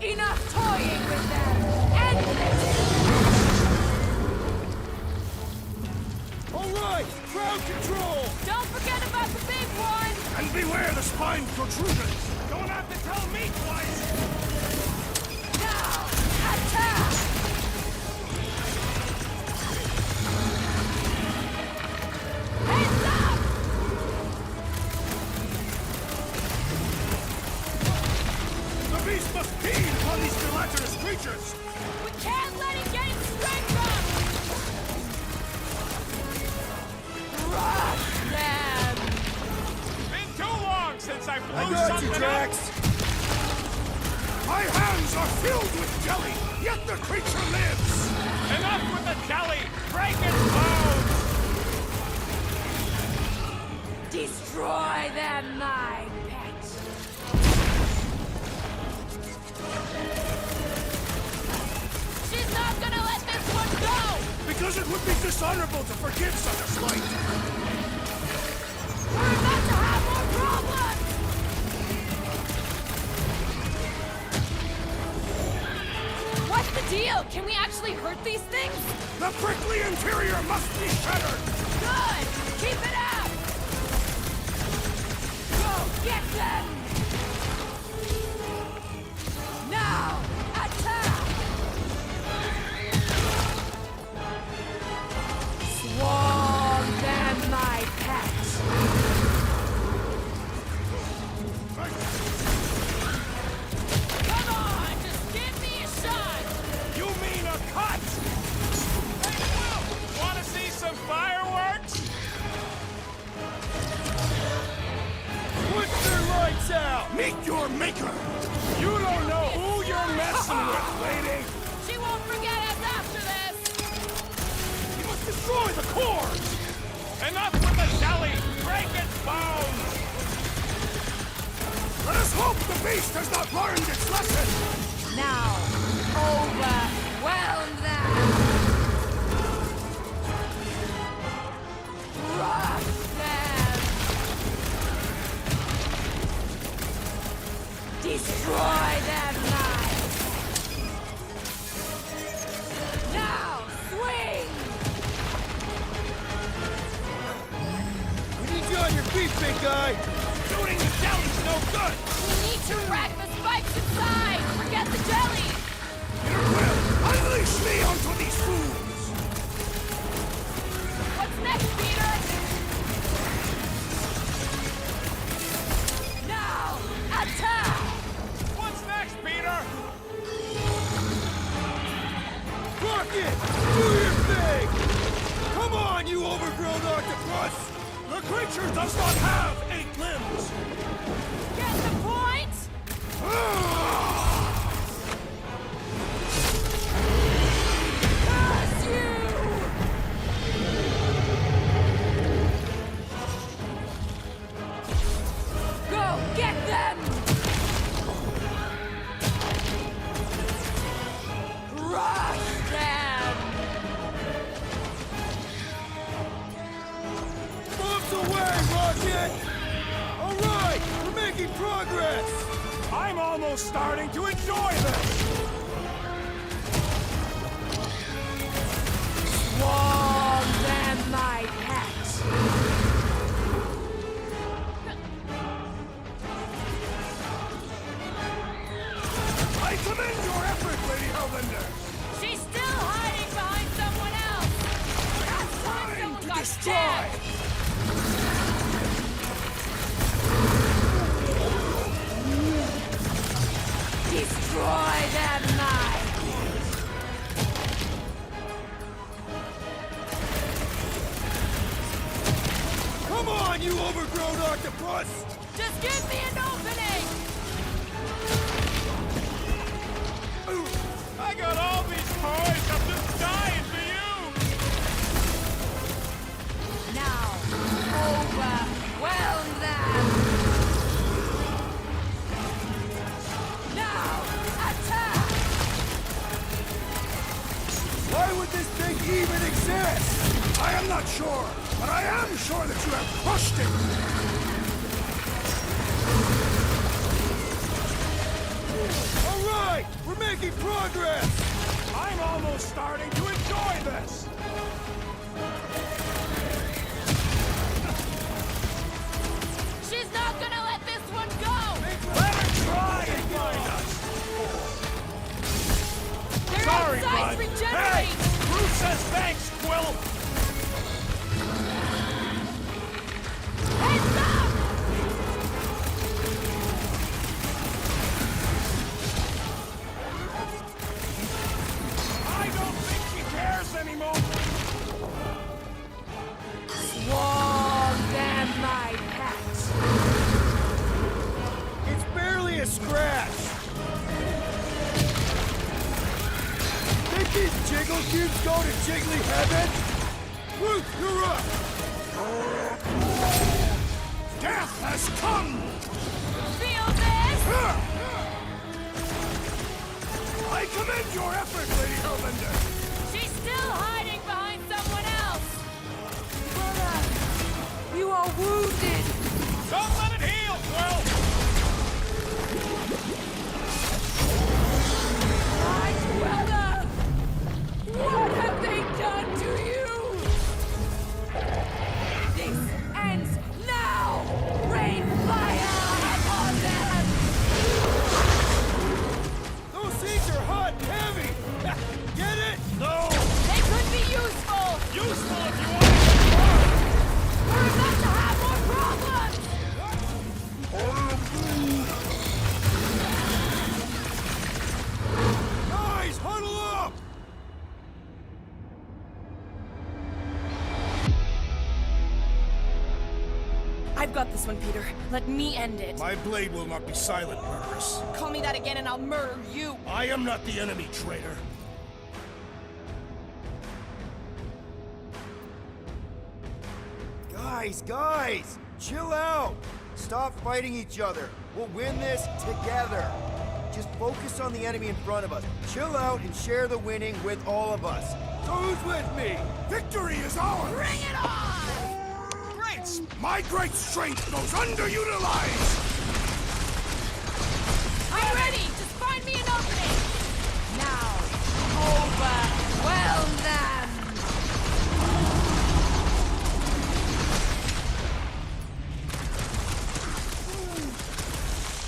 Enough toying with them! End this! All right, crowd control! Don't forget about the big one! And beware the spine protrusions! Don't have to tell me twice! Now, attack! Heads up! The beast must feed upon these gelatinous creatures! We can't let it get its strength up! Rush them! Been too long since I I blew got you, something up! Drax! My hands are filled with jelly, yet the creature lives! Enough with the jelly! Break its bones! Destroy them, my pet! She's not gonna let this one go! Because it would be dishonorable to forgive such a slight! We're about to have more problems! What's the deal? Can we actually hurt these things? The prickly interior must be shattered! Good! Keep it up! Go get them! Now, attack! Swarm them, my pet! Come on, just give me a shot! You mean a cut! Hey, Will! Wanna see some fireworks? Put their lights out! Meet your maker! You don't know who you're messing with, lady! She won't forget us after this! You must destroy the core! Enough with the jelly! Break its bones! Let us hope the beast has not learned its lesson! Now, overwhelm them! Rush them! Destroy them, knives! Now, swing! We need you on your feet, big guy! it! Do your thing! Come on, you overgrown octopus! The creature does not have 8 limbs! Get the point? Curse you! Go get them! Crush them! Bombs away, Rocket! Alright, we're making progress! I'm almost starting to enjoy this! Swarm them, my pet! I commend your effort, Lady Hellbender! She's still hiding behind someone else! Last time someone got stabbed! Destroy them, my... Come on, you overgrown octopus! Just give me an opening! I got all these toys, I'm just dying for you! Now, overwhelm them! Now, attack! Why would this thing even exist? I am not sure, but I am sure that you have crushed it! Alright, we're making progress! I'm almost starting to enjoy this! She's not gonna let this one go! Let her try and find us! Their Sorry, insides bud! regenerate! Hey! Bruce says thanks, Quill! Heads up! I don't think she cares anymore! Swarm them, my pet! It's barely a scratch! Think these jiggle cubes go to jiggly heaven? Ruth, you're up! Death has come! Feel this? I commend your effort, Lady Hellbender! She's still hiding behind someone else! Brother, you are wounded! Don't let it heal, Quill! My brother! What have they done to you? This ends now! Rain fire upon them! Those things are hot and heavy! Get it? No! They could be useful! Useful if you want to get far! We're about to have more problems! Guys, huddle up! I've got this one, Peter. Let me end it. My blade will not be silent, murderess. Call me that again and I'll murder you! I am not the enemy, traitor. Guys! Chill out! Stop fighting each other. We'll win this together. Just focus on the enemy in front of us. Chill out and share the winning with all of us. So who's with me? Victory is ours! Bring it on! Great! My great strength goes underutilized! I'm ready! Just find me an opening! Now, overwhelm them!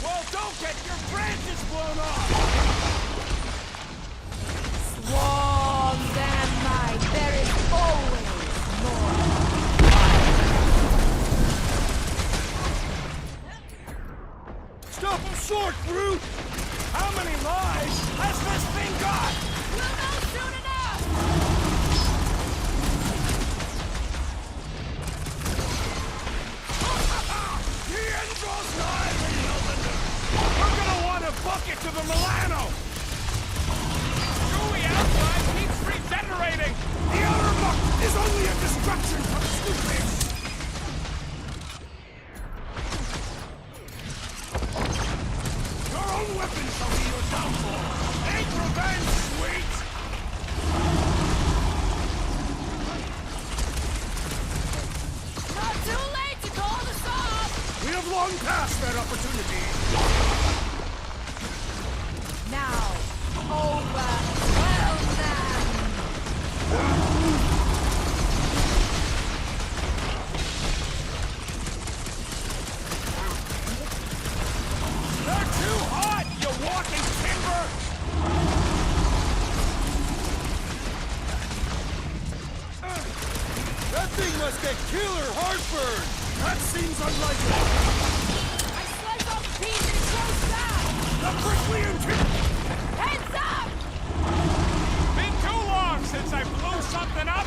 Well, don't get your branches blown off! Swarm them, my... There is always more. ammo! Gooey outside keeps regenerating! The outer muck is only a distraction from its nucleus! Your own weapon shall be your downfall! Ain't revenge, sweet! Not too late to call this off! We have long passed that opportunity! Now, overwhelm them! They're too hot, you walking timber! That thing must get killer heartburn! That seems unlikely! I slice off a piece and it goes down! The prickly intent! Heads up! Been too long since I blew something up!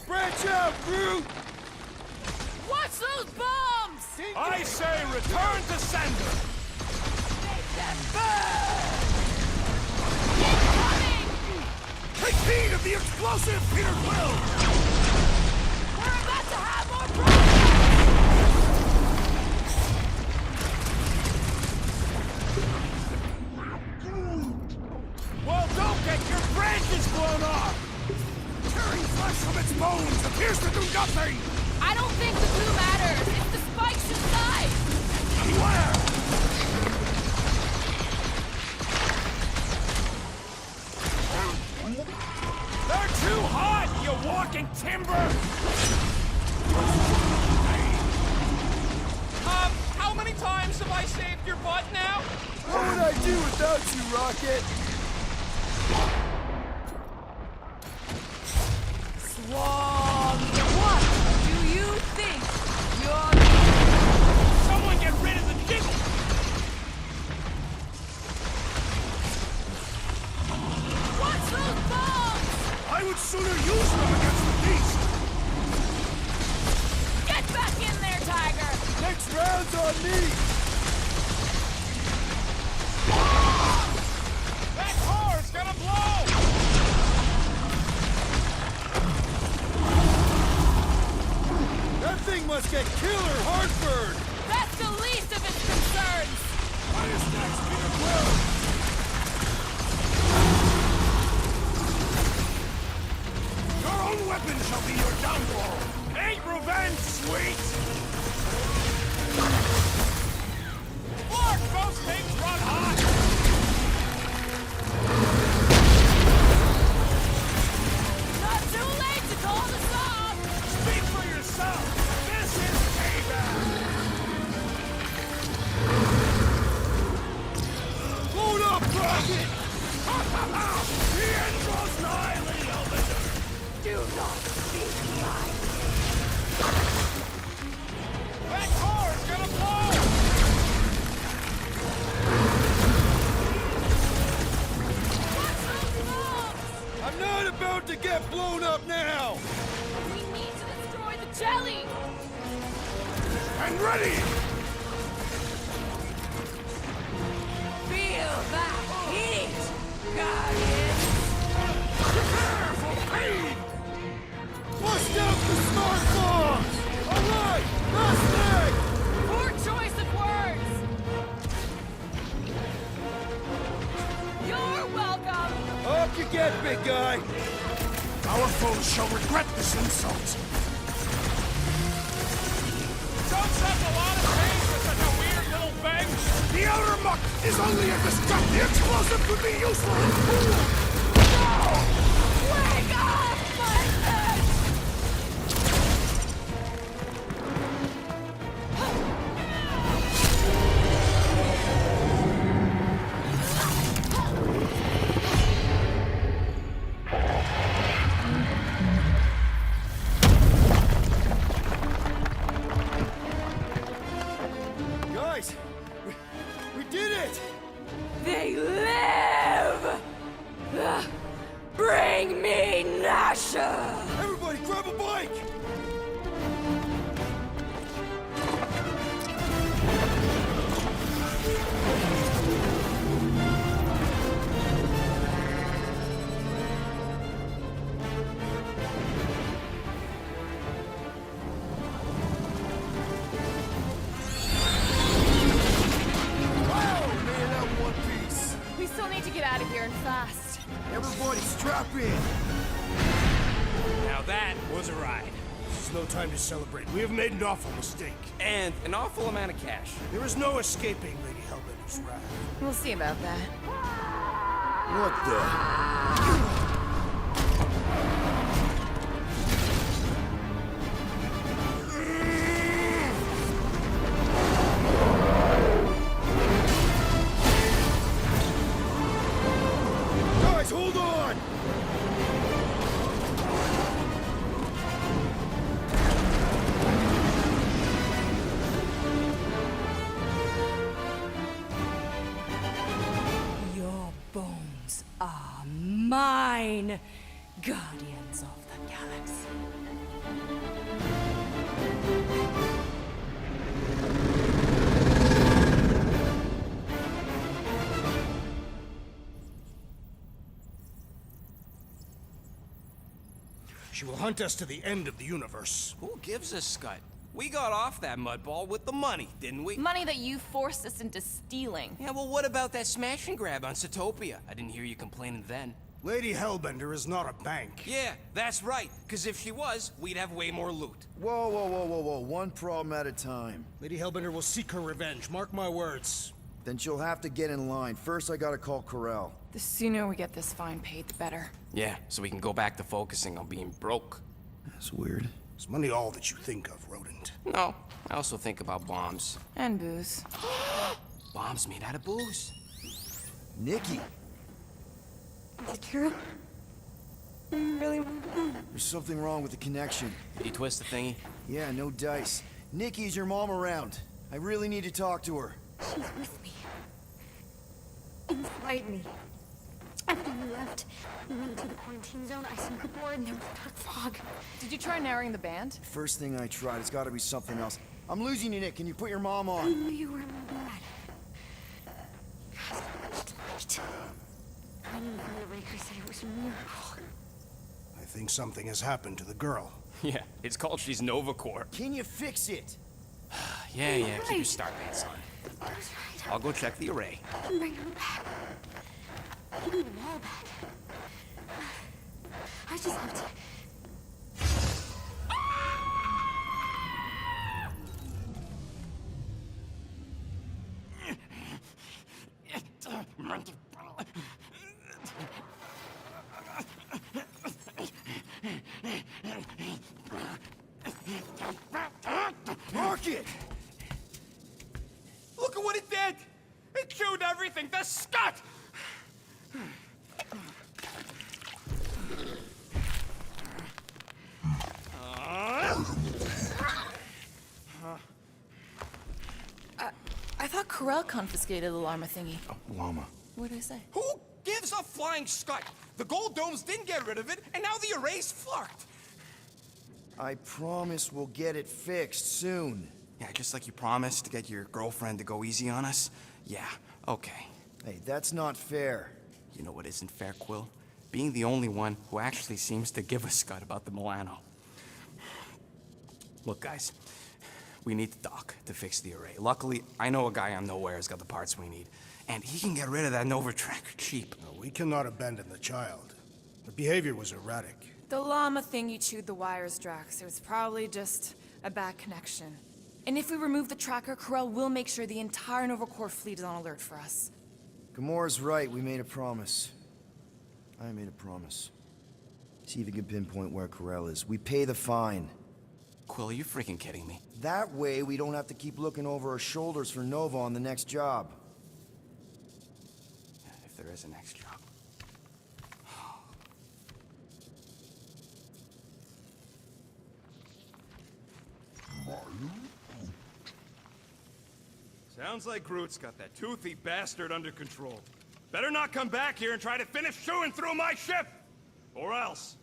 Branch out, Groot! Watch those bombs! I say return to sender! Make them burn! Incoming! Take heed of the explosive, Peter Quill! We're about to have more problems! Well, don't get your branches blown off! Tearing flesh from its bones appears to do nothing! I don't think the glue matters. It's the spikes inside. Beware! They're too hot, you walking timber! How many times have I saved your butt now? What would I do without you, Rocket? Swarm! What do you think you're... Someone get rid of the jiggle! Watch those bombs! I would sooner use them against the beast! Get back in there, Tiger! Next round's on me! That car's gonna blow! That thing must get killer heartburn! That's the least of its concerns! What is next, Peter Quill? Your own weapon shall be your downfall! Ain't revenge, sweet! Mark, those things run hot! Not too late to call this off! Speak for yourself! This is payback! Load up, Rocket! The end draws nigh, Lady Elvinder! Do not speak mine! That car's gonna blow! Watch those bombs! I'm not about to get blown up now! We need to destroy the jelly! And ready! Feel that heat, Guardians! Prepare for pain! Bust out the smart bombs! Alright, last leg! Poor choice of words! You're welcome! Up you get, big guy! Our foes shall regret this insult! Don't such a lot of pain for such a weird little thing! The outer muck is only a distract. The explosive could be useful in food! Wake up, my head! Guys, we did it! They live! Bring me Nasha! Everybody grab a bike! trapping! Now that was a ride. This is no time to celebrate. We have made an awful mistake. And an awful amount of cash. There is no escaping Lady Hellbender's wrath. We'll see about that. What the? Guys, hold on! Your bones are mine, guardians of the galaxy. She will hunt us to the end of the universe. Who gives a scut? We got off that mudball with the money, didn't we? Money that you forced us into stealing. Yeah, well, what about that smash and grab on Satopia? I didn't hear you complaining then. Lady Hellbender is not a bank. Yeah, that's right. Because if she was, we'd have way more loot. Whoa, whoa, whoa, whoa, whoa. One problem at a time. Lady Hellbender will seek her revenge. Mark my words. Then she'll have to get in line. First, I gotta call Corel. The sooner we get this fine paid, the better. Yeah, so we can go back to focusing on being broke. That's weird. Is money all that you think of, rodent? No, I also think about bombs. And booze. Bombs made out of booze. Nikki! Is it true? Really? There's something wrong with the connection. Did you twist the thingy? Yeah, no dice. Nikki, is your mom around? I really need to talk to her. She's with me. Inside me. After you left, we went to the quarantine zone. I snuck aboard and there was dark fog. Did you try narrowing the band? First thing I tried, it's gotta be something else. I'm losing you, Nick. Can you put your mom I on? knew you were bad. Tonight. I knew the Raker said it was a miracle. I think something has happened to the girl. Yeah, it's called she's Nova Corps. Can you fix it? Yeah, keep your star pants on. That's right. I'll go check the array. I can bring them back. Give me them all back. I just have to. Mark it! Look at what it did! It chewed everything! The scut! I thought Corel confiscated the llama thingy. Oh, llama. What did I say? Who gives a flying scut? The gold domes didn't get rid of it, and now the array's flarked. I promise we'll get it fixed soon. Yeah, just like you promised to get your girlfriend to go easy on us? Yeah, okay. Hey, that's not fair. You know what isn't fair, Quill? Being the only one who actually seems to give a scut about the Milano. Look, guys, we need the dock to fix the array. Luckily, I know a guy on Nowhere has got the parts we need. And he can get rid of that Nova tracker cheap. No, we cannot abandon the child. Her behavior was erratic. The llama thingy chewed the wires, Drax. It was probably just a bad connection. And if we remove the tracker, Corel will make sure the entire Nova Corps fleet is on alert for us. Gamora's right. We made a promise. I made a promise. See if you can pinpoint where Corel is. We pay the fine. Quill, are you freaking kidding me? That way, we don't have to keep looking over our shoulders for Nova on the next job. If there is a next job. Sounds like Groot's got that toothy bastard under control. Better not come back here and try to finish chewing through my ship! Or else...